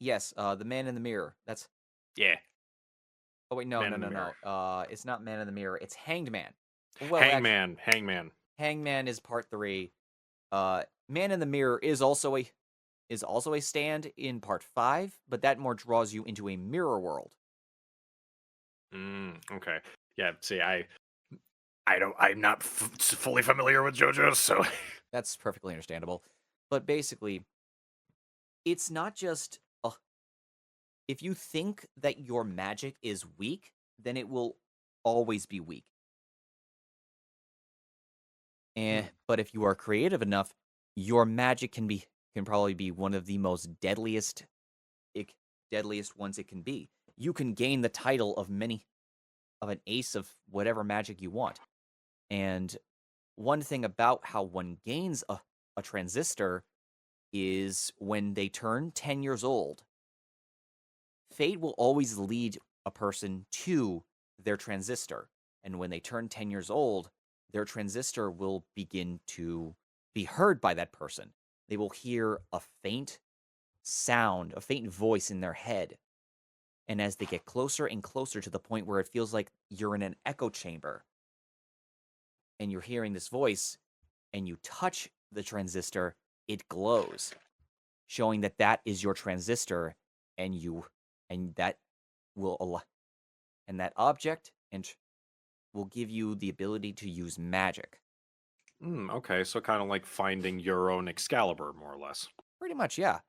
Yes, the man in the mirror. That's Yeah. oh wait, no, Man no, in the no, mirror. no. It's not man in the mirror. It's hanged man. Well, actually, Hangman. hangman is part 3. Man in the mirror is also a stand in part 5, but that more draws you into a mirror world. Okay. Yeah. See, I'm not fully familiar with JoJo's, so That's perfectly understandable. But basically, it's not just if you think that your magic is weak, then it will always be weak. Hmm. But if you are creative enough, your magic can probably be one of the most it, deadliest ones it can be. You can gain the title of an ace of whatever magic you want. And one thing about how one gains a transistor is when they turn 10 years old, fate will always lead a person to their transistor. And when they turn 10 years old, their transistor will begin to be heard by that person. They will hear a faint sound, a faint voice in their head. And as they get closer and closer to the point where it feels like you're in an echo chamber and you're hearing this voice and you touch the transistor, it glows, showing that that is your transistor and that will allow and that object and will give you the ability to use magic. Okay. So kind of like finding your own Excalibur, more or less. Pretty much, yeah.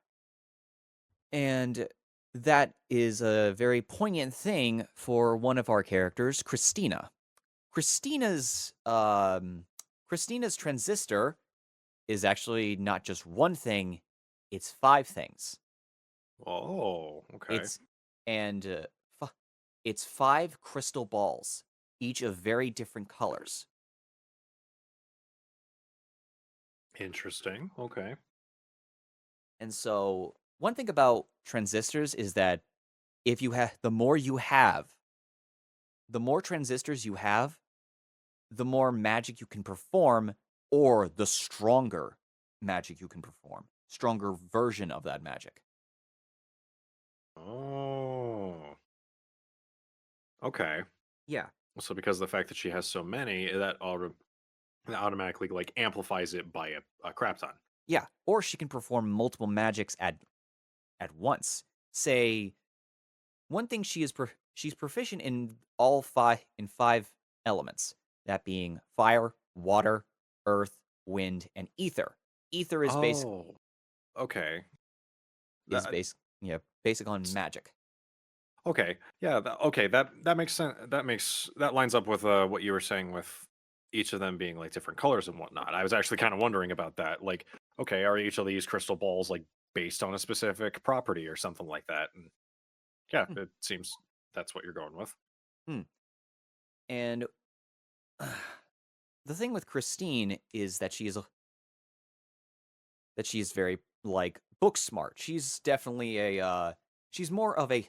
And that is a very poignant thing for one of our characters, Christina. Christina's Christina's transistor is actually not just one thing, it's 5 things. Oh, okay. It's and it's 5 crystal balls, each of very different colors. Interesting. Okay. And so, one thing about transistors is that if you have the more you have, the more transistors you have, the more magic you can perform, or the stronger magic you can perform. Stronger version of that magic. Oh. Okay. Yeah. So because of the fact that she has so many, that automatically like amplifies it by a crap ton. Yeah. Or she can perform multiple magics at once. Say one thing she's proficient in all 5 elements. That being fire, water, earth, wind, and ether. Ether is Oh. Okay. is That, basic on magic. okay. Yeah. Okay. That makes sense. That lines up with what you were saying with each of them being like different colors and whatnot. I was actually kind of wondering about that. Like, okay, are each of these crystal balls like based on a specific property or something like that? And yeah, Hmm. it seems that's what you're going with. Hmm. And the thing with Christine is that she is very like book smart. She's definitely she's more of a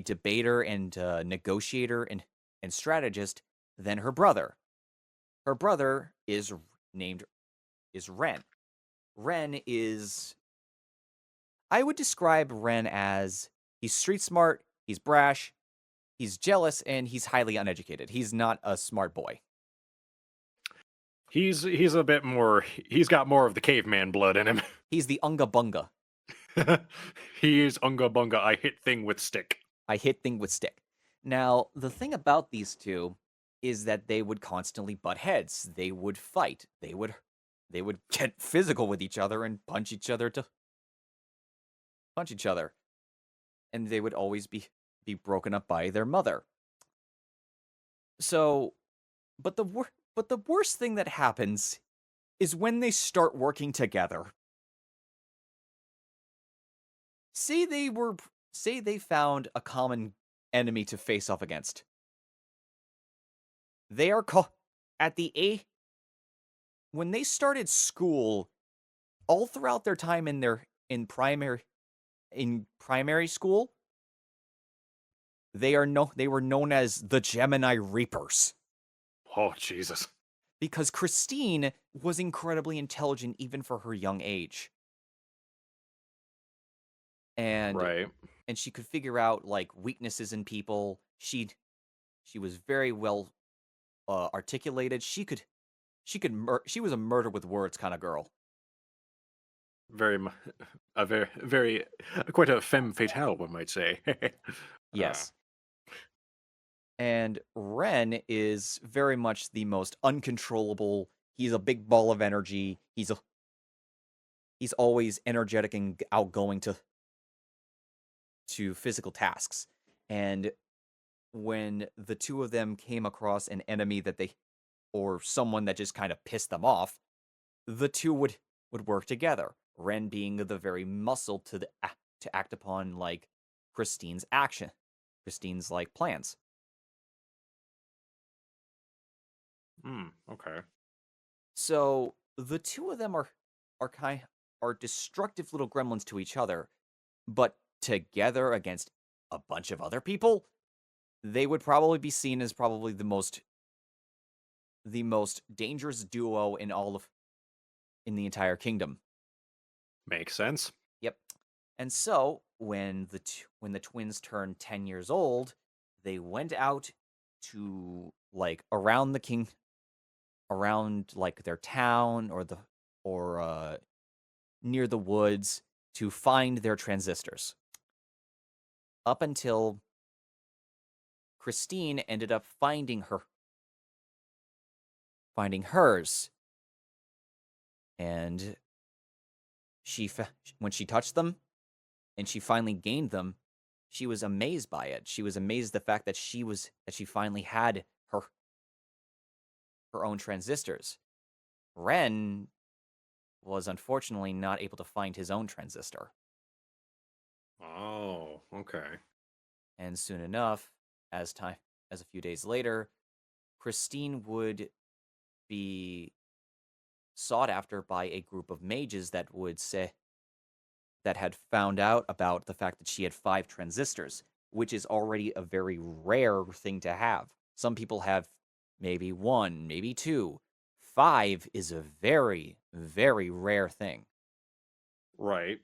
debater and negotiator and strategist than her brother. Her brother is named is Ren. Ren is I would describe Ren as he's street smart, he's brash, he's jealous, and he's highly uneducated. He's not a smart boy. He's a bit more. He's got more of the caveman blood in him. He's the unga bunga. He is unga bunga. I hit thing with stick. I hit thing with stick. Now, the thing about these two is that they would constantly butt heads. They would fight. They would get physical with each other and punch each other. And they would always be broken up by their mother. So, but the worst thing that happens is when they start working together. Say they found a common enemy to face off against. They are at the when they started school, all throughout their time in primary school, they were known as the Gemini Reapers Oh Jesus! because Christine was incredibly intelligent even for her young age. And Right. and she could figure out like weaknesses in people. She was very well articulated. She was a murder with words kind of girl. Very, a very, quite a femme fatale, one might say. Yes. And Ren is very much the most uncontrollable. He's a big ball of energy. He's always energetic and outgoing to physical tasks. And when the two of them came across an enemy or someone that just kind of pissed them off, the two would work together. Ren being the very muscle to act upon like Christine's like plans. Okay. So the two of them are destructive little gremlins to each other, but together against a bunch of other people, they would probably be seen as probably the most dangerous duo in the entire kingdom. Makes sense. Yep. And so when the twins turned 10 years old, they went out to like around like their town or near the woods to find their transistors. Up until Christine ended up finding hers, and when she touched them and she finally gained them, she was amazed by it. She was amazed the fact that she finally had her own transistors. Ren was unfortunately not able to find his own transistor. Oh, okay. And soon enough, as a few days later, Christine would be sought after by a group of mages that would say that had found out about the fact that she had 5 transistors, which is already a very rare thing to have. Some people have maybe 1, maybe 2. 5 is a very, very rare thing. Right.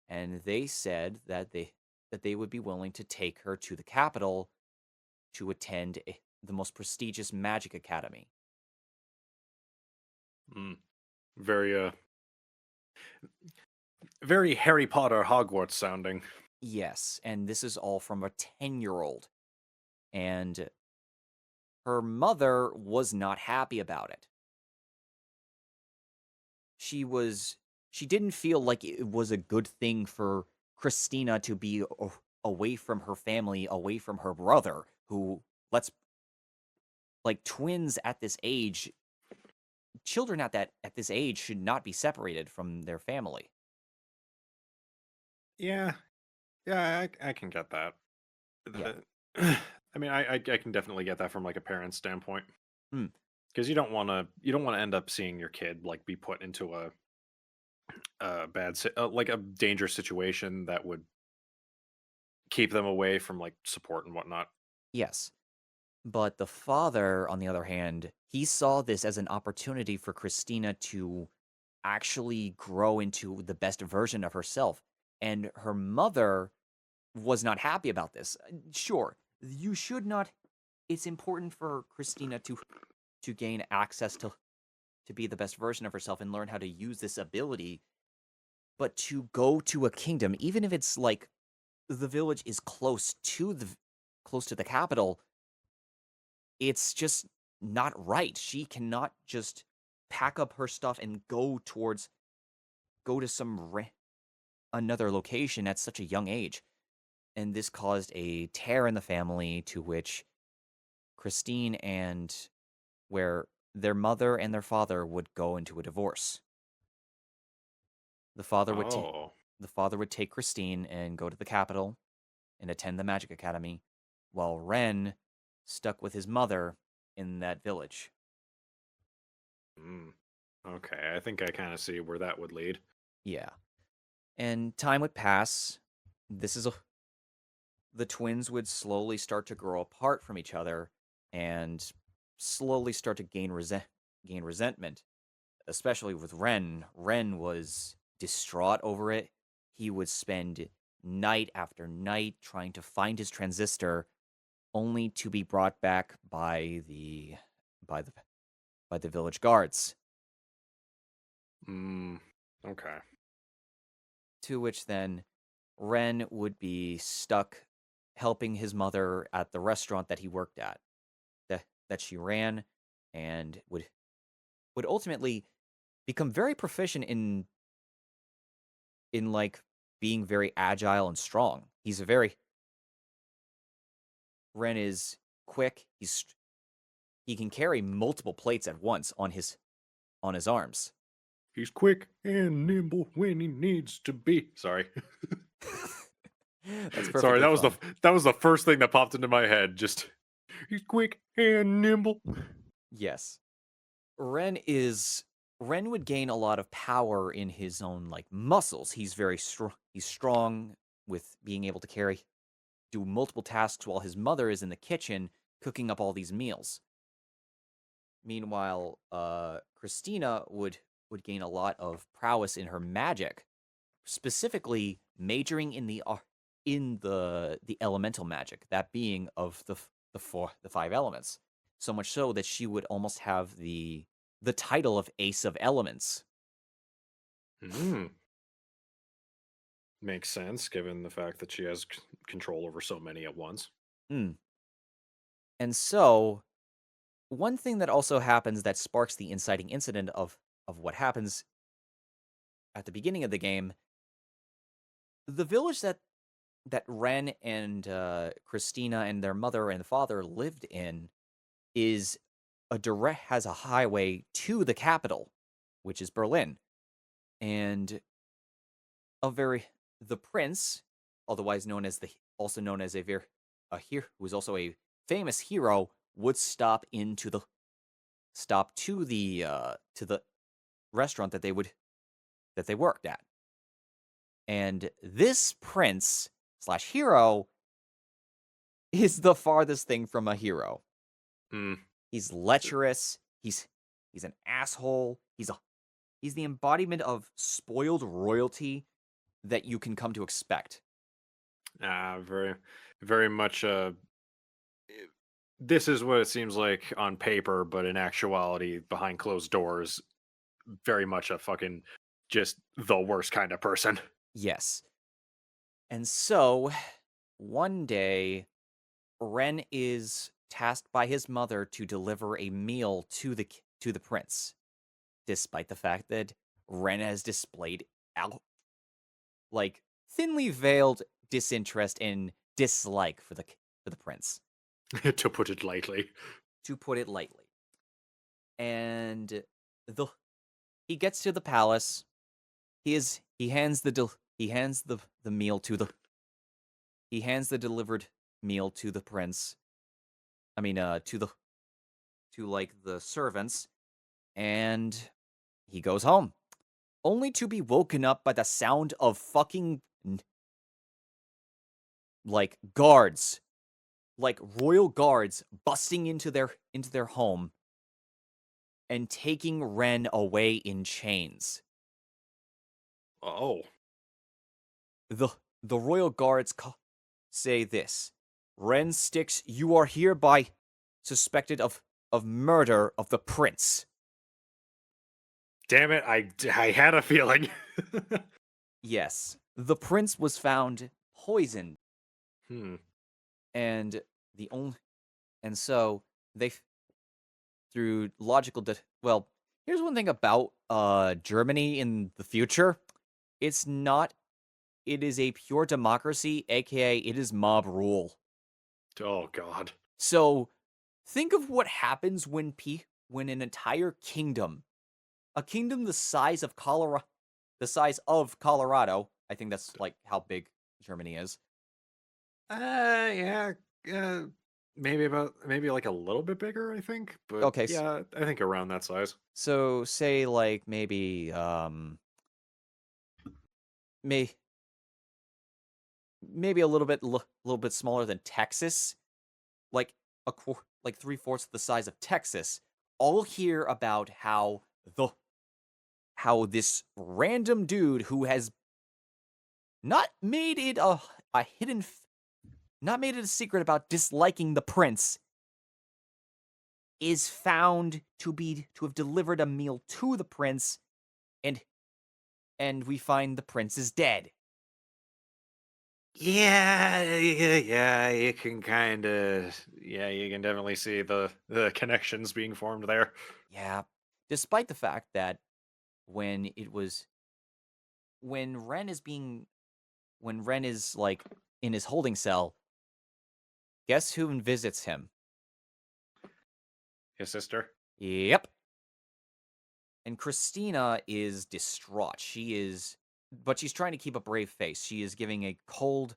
And they said that they would be willing to take her to the capital to attend the most prestigious magic academy. Very very Harry Potter Hogwarts sounding. Yes, and this is all from a 10-year-old. And her mother was not happy about it. She didn't feel like it was a good thing for Christina to be away from her family, away from her brother, who twins at this age, children at this age should not be separated from their family. Yeah, I can get that. Yeah. I mean, I can definitely get that from like a parent's standpoint. Hmm. Because you don't want to end up seeing your kid like be put into a like a dangerous situation that would keep them away from like support and whatnot. Yes. But the father, on the other hand, he saw this as an opportunity for Christina to actually grow into the best version of herself. And her mother was not happy about this. Sure, you should not. It's important for Christina to gain access to be the best version of herself and learn how to use this ability. But to go to a kingdom, even if it's like the village is close to the capital, it's just not right. She cannot just pack up her stuff and go to some another location at such a young age. And this caused a tear in the family, to which Christine and where their mother and their father would go into a divorce. The father would Oh, the father would take Christine and go to the capital and attend the magic academy, while Ren stuck with his mother in that village. okay. I think I kind of see where that would lead. Yeah. And time would pass. The twins would slowly start to grow apart from each other and slowly start to gain resentment, especially with Ren. Ren was distraught over it. He would spend night after night trying to find his transistor, only to be brought back by the village guards. Okay. To which then Ren would be stuck helping his mother at the restaurant that he worked at, that she ran, and would ultimately become very proficient in like being very agile and strong. Ren is quick. He can carry multiple plates at once on his arms. He's quick and nimble when he needs to be. Sorry. That's perfectly Sorry, fine. that was the first thing that popped into my head. Just he's quick and nimble. Yes. Ren would gain a lot of power in his own like muscles. He's very strong. He's strong with being able to do multiple tasks while his mother is in the kitchen cooking up all these meals. Meanwhile, Christina would gain a lot of prowess in her magic, specifically majoring in the elemental magic, that being of the 5 elements. So much so that she would almost have the title of Ace of Elements. Makes sense, given the fact that she has control over so many at once. And so, one thing that also happens that sparks the inciting incident of what happens at the beginning of the game, the village that Ren and Christina and their mother and father lived in has a highway to the capital, which is Berlin. And the prince, otherwise known as also known as a hero, who is also a famous hero, would stop to the restaurant that they worked at. And this prince slash hero is the farthest thing from a hero. He's lecherous. He's an asshole. He's the embodiment of spoiled royalty that you can come to expect. Very, very much. This is what it seems like on paper, but in actuality, behind closed doors, very much a fucking just the worst kind of person. Yes. And so, one day, Ren is tasked by his mother to deliver a meal to the prince, despite the fact that Ren has displayed thinly veiled disinterest and dislike for the prince, To put it lightly. And he gets to the palace. He hands the delivered meal to the prince. I mean, to the servants, and he goes home, only to be woken up by the sound of fucking guards, royal guards busting into their home and taking Ren away in chains. Oh. The royal guards say this: Ren Styx, you are hereby suspected of murder of the prince. Damn it, I had a feeling. Yes, the prince was found poisoned, and so they, through logical well, here's one thing about Germany in the future: it is a pure democracy, aka it is mob rule. Oh god. So think of what happens when an entire kingdom, a kingdom the size of Colorado, I think that's how big Germany is. Yeah. Maybe like a little bit bigger, I think. But Okay, yeah, I think around that size. So say maybe maybe a little bit smaller than Texas, like 3/4 the size of Texas. All hear about how this random dude who has not made it a hidden, not made it a secret about disliking the prince, is found to have delivered a meal to the prince, and we find the prince is dead. Yeah, you can you can definitely see the connections being formed there. Yeah, despite the fact that when Ren is in his holding cell, guess who visits him? His sister. Yep. And Christina is distraught. But she's trying to keep a brave face. She is giving a cold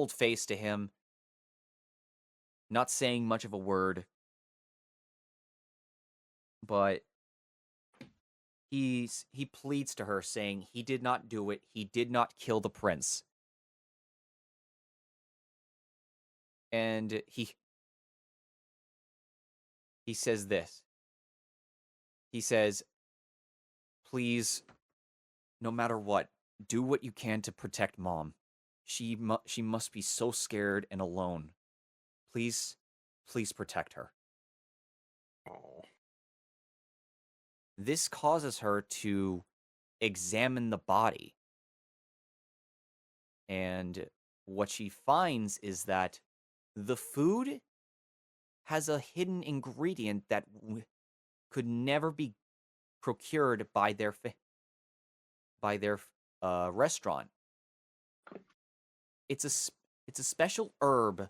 face to him, not saying much of a word. But he pleads to her, saying he did not do it. He did not kill the prince. And he says this. He says, please, no matter what, do what you can to protect Mom. She must be so scared and alone. Please protect her. Oh. This causes her to examine the body. And what she finds is that the food has a hidden ingredient that could never be procured by their restaurant. It's a special herb,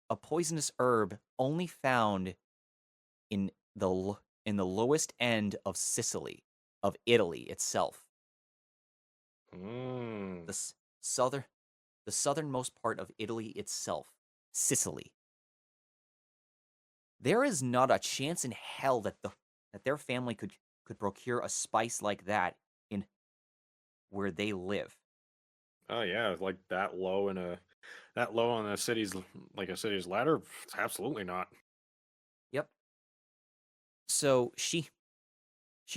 a poisonous herb only found in the lowest end of Italy itself. Mm. the the southernmost part of Italy itself, Sicily. There is not a chance in hell that their family could procure a spice like that in where they live. Oh yeah, like that low in a city's a city's ladder. Absolutely not. Yep. So she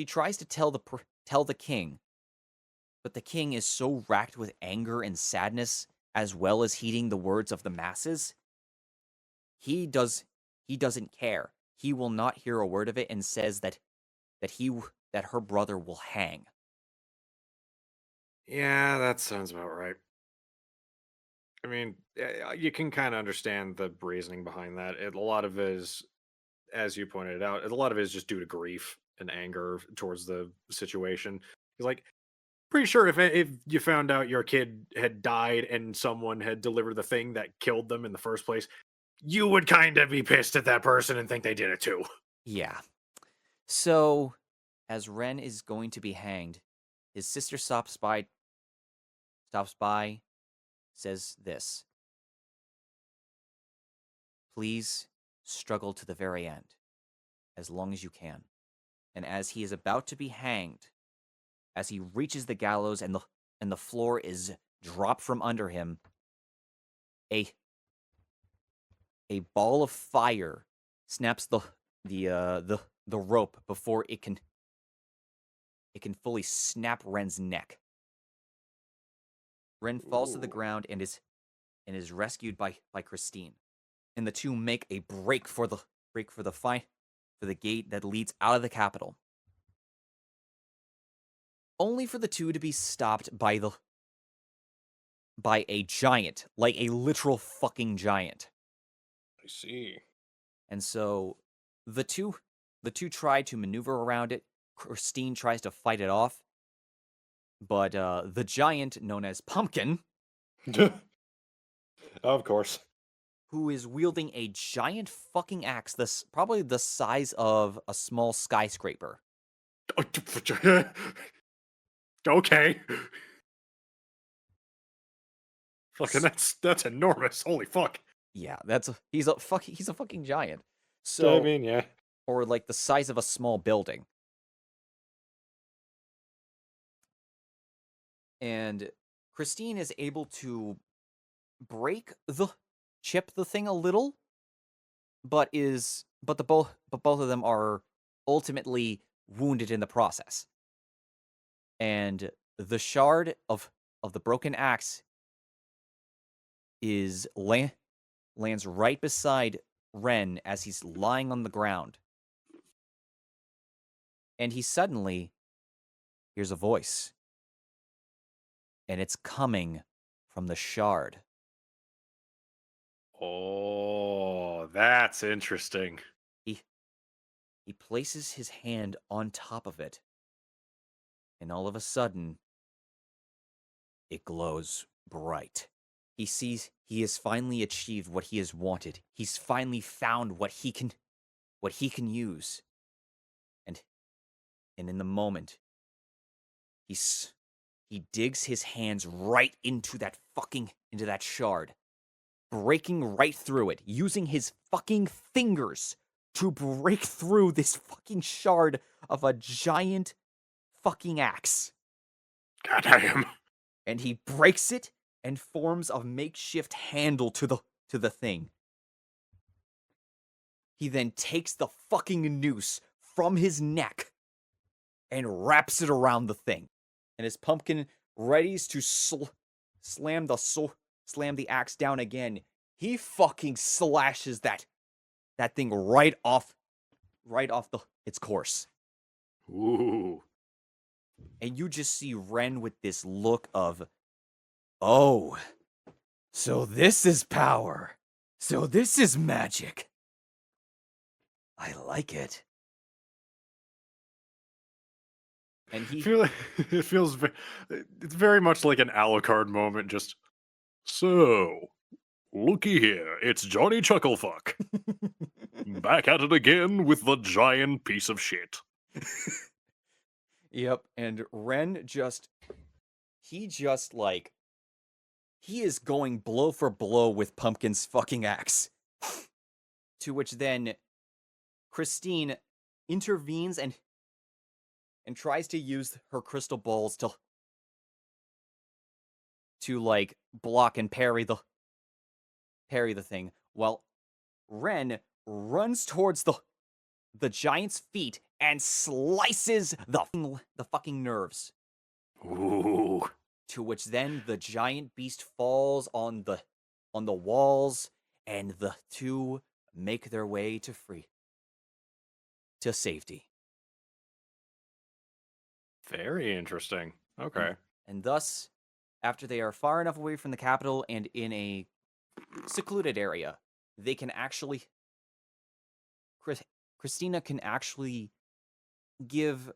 tries to tell the king, but the king is so racked with anger and sadness, as well as heeding the words of the masses. He doesn't care. He will not hear a word of it, and says that her brother will hang. Yeah, that sounds about right. I mean, you can kind of understand the reasoning behind that. A lot of it is, as you pointed out, a lot of it is just due to grief and anger towards the situation. He's like, pretty sure if you found out your kid had died and someone had delivered the thing that killed them in the first place, you would kind of be pissed at that person and think they did it too. Yeah. So, as Ren is going to be hanged, his sister stops by, says this: "Please struggle to the very end, as long as you can." And as he is about to be hanged, as he reaches the gallows and the floor is dropped from under him, a ball of fire snaps the rope before it can fully snap Ren's neck. Ren falls to the Ooh. ground and is rescued by Christine. And the two make a break for the gate that leads out of the capital. Only for the two to be stopped by a giant, like a literal fucking giant. I see. And so the two try to maneuver around it. Christine tries to fight it off, but the giant known as Pumpkin, Of course. who is wielding a giant fucking axe, probably the size of a small skyscraper. Okay. Fucking that's enormous. Holy fuck. Yeah, he's a fucking giant. I So, mean, yeah. or like the size of a small building. And Christine is able to chip the thing a little, but both of them are ultimately wounded in the process. And the shard of the broken axe lands right beside Ren as he's lying on the ground. And he suddenly hears a voice. And it's coming from the shard. Oh, that's interesting. He places his hand on top of it. And all of a sudden, it glows bright. He sees he has finally achieved what he has wanted. He's finally found what he can use. And in the moment, he digs his hands right into that shard, breaking right through it, using his fucking fingers to break through this fucking shard of a giant fucking axe. Goddamn. And he breaks it and forms a makeshift handle to the thing. He then takes the fucking noose from his neck and wraps it around the thing. And as Pumpkin readies to slam the axe down again, he fucking slashes that thing right off its course. Ooh. And you just see Ren with this look of, oh, so this is power. So this is magic. I like it. And It feels it's very much like an Alucard moment. Just so, looky here, it's Johnny Chucklefuck back at it again with the giant piece of shit. Yep, and Ren just he just he is going blow for blow with Pumpkin's fucking axe. To which then Christine intervenes and tries to use her crystal balls to block and parry the thing, while Ren runs towards the giant's feet and slices the fucking nerves. Ooh. To which then the giant beast falls on the walls, and the two make their way to safety. Very interesting. Okay. And thus, after they are far enough away from the capital and in a secluded area, they can actually Christina can actually give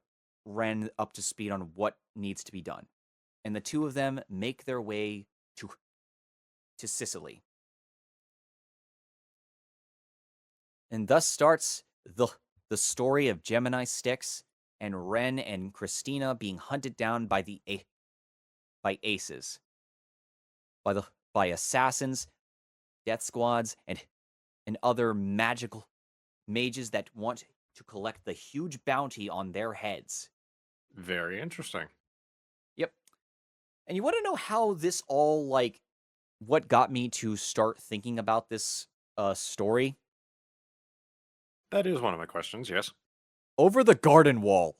Ren up to speed on what needs to be done. And the two of them make their way to Sicily. And thus starts the story of Gemini Styx and Ren and Christina being hunted down by aces, by assassins, death squads, and other magical mages that want to collect the huge bounty on their heads. Very interesting. Yep. And you want to know how this all what got me to start thinking about this story? That is one of my questions, yes. Over the garden wall.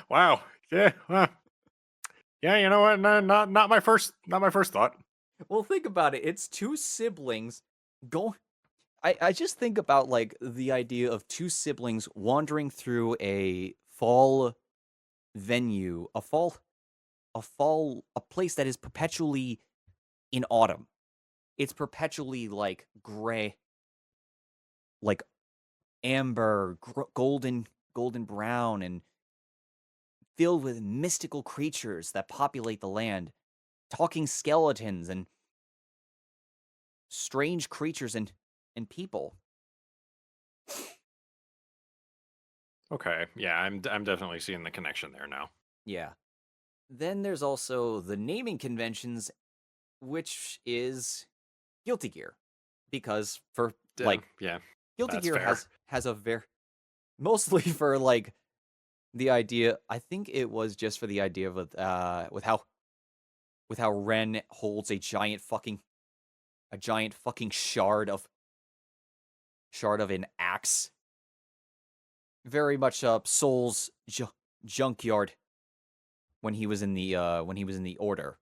Wow. Yeah. Well, yeah, you know what? No, not my first thought. Well, think about it. It's two siblings go. I just think about the idea of two siblings wandering through a fall venue, a place that is perpetually in autumn. It's perpetually gray, amber, golden brown, and filled with mystical creatures that populate the land, talking skeletons and strange creatures and people. Okay. Yeah, I'm definitely seeing the connection there now. Yeah. Then there's also the naming conventions, which is Guilty Gear, because for Yeah. Guilty that's Gear fair. has a very mostly for the idea. I think it was just for the idea of with how Ren holds a giant fucking shard of an axe. Very much Soul's junkyard when he was in the order.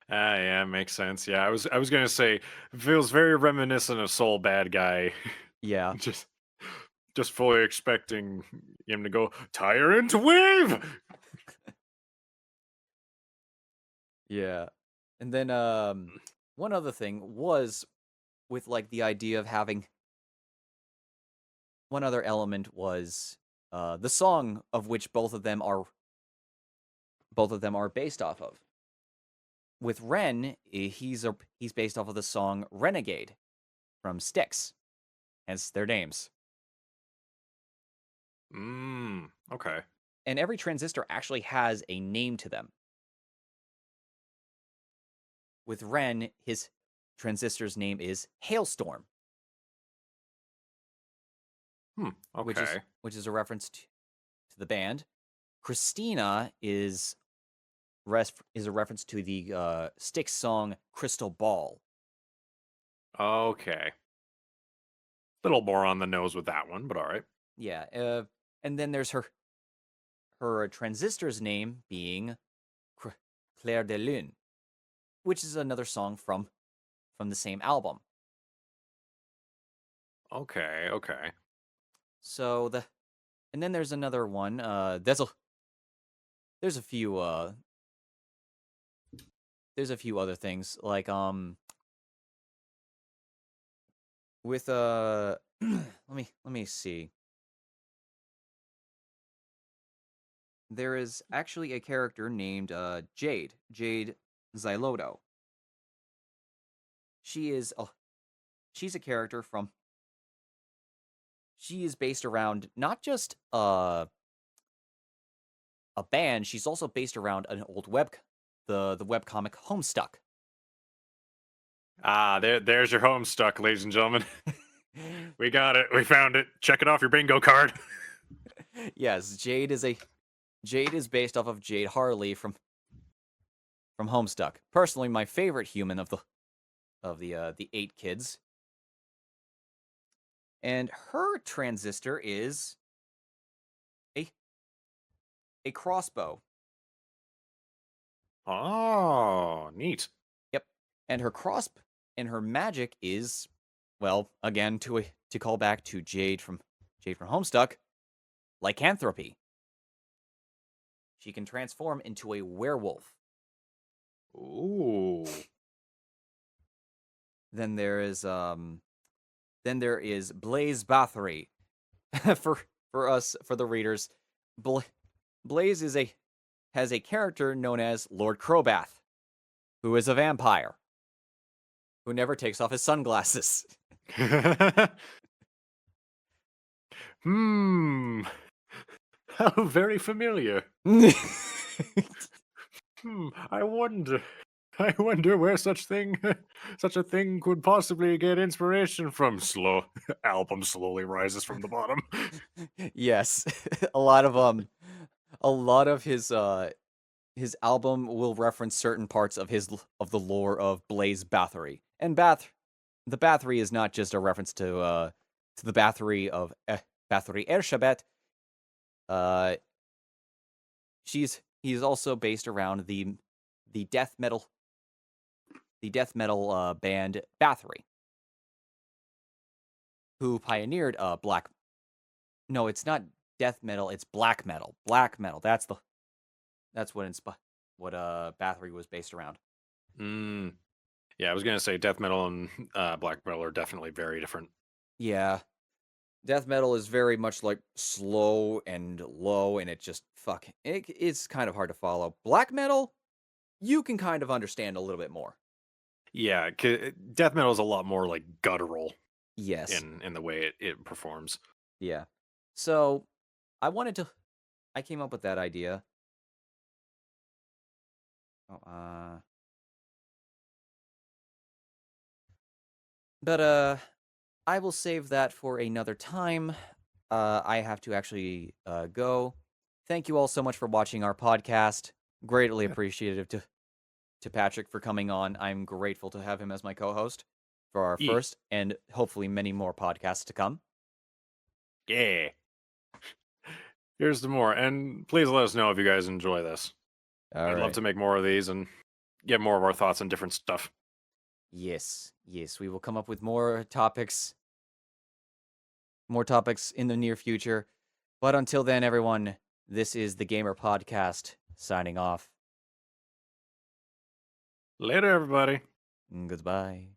Yeah, makes sense. Yeah, I was gonna say feels very reminiscent of Soul Bad Guy. Yeah. just fully expecting him to go tire into wave. Yeah. And then one other thing was with the idea of having one other element was the song of which both of them are based off of. With Ren, he's based off of the song Renegade from Styx, hence their names. Okay. And every transistor actually has a name to them. With Ren, his transistor's name is Hailstorm. Okay. Which is a reference to the band. Christina is a reference to the Styx song Crystal Ball. Okay. Little more on the nose with that one, but all right. Yeah, and then there's her transistor's name being Claire de Lune, which is another song from the same album. Okay. So and then there's another one. There's a few other things with let me see. There is actually a character named Jade Xyloto. She's a character from. She is based around not just a band, she's also based around an old the webcomic Homestuck. Ah, there's your Homestuck, ladies and gentlemen. We got it. We found it. Check it off your bingo card. Yes, Jade is based off of Jade Harley from Homestuck. Personally, my favorite human of the 8 kids. And her transistor is a crossbow. Oh, neat. Yep. And her magic is, well, again, to call back to Jade from Homestuck, lycanthropy. She can transform into a werewolf. Ooh. Then there is Blaze Bathory. for the readers, Blaze has a character known as Lord Crobath, who is a vampire who never takes off his sunglasses. How very familiar. I wonder where such a thing could possibly get inspiration from. Album slowly rises from the bottom. Yes, a lot of his album will reference certain parts of the lore of Blaze Bathory. And the Bathory is not just a reference to the Bathory of Bathory Ershabet. He's also based around the death metal band Bathory, who pioneered black. No, it's not death metal. It's black metal. Black metal. That's what Bathory was based around. Yeah, I was gonna say death metal and black metal are definitely very different. Yeah, death metal is very much like slow and low, and it's kind of hard to follow. Black metal, you can kind of understand a little bit more. Yeah, death metal is a lot more like guttural. Yes. In the way it performs. Yeah. So I came up with that idea. But I will save that for another time. I have to actually go. Thank you all so much for watching our podcast. Greatly appreciative to Patrick for coming on. I'm grateful to have him as my co-host for our first and hopefully many more podcasts to come. Yeah. Here's to more. And please let us know if you guys enjoy this. I'd love to make more of these and get more of our thoughts on different stuff. Yes, we will come up with more topics in the near future. But until then, everyone, this is the Gamer Podcast signing off. Later, everybody. Goodbye.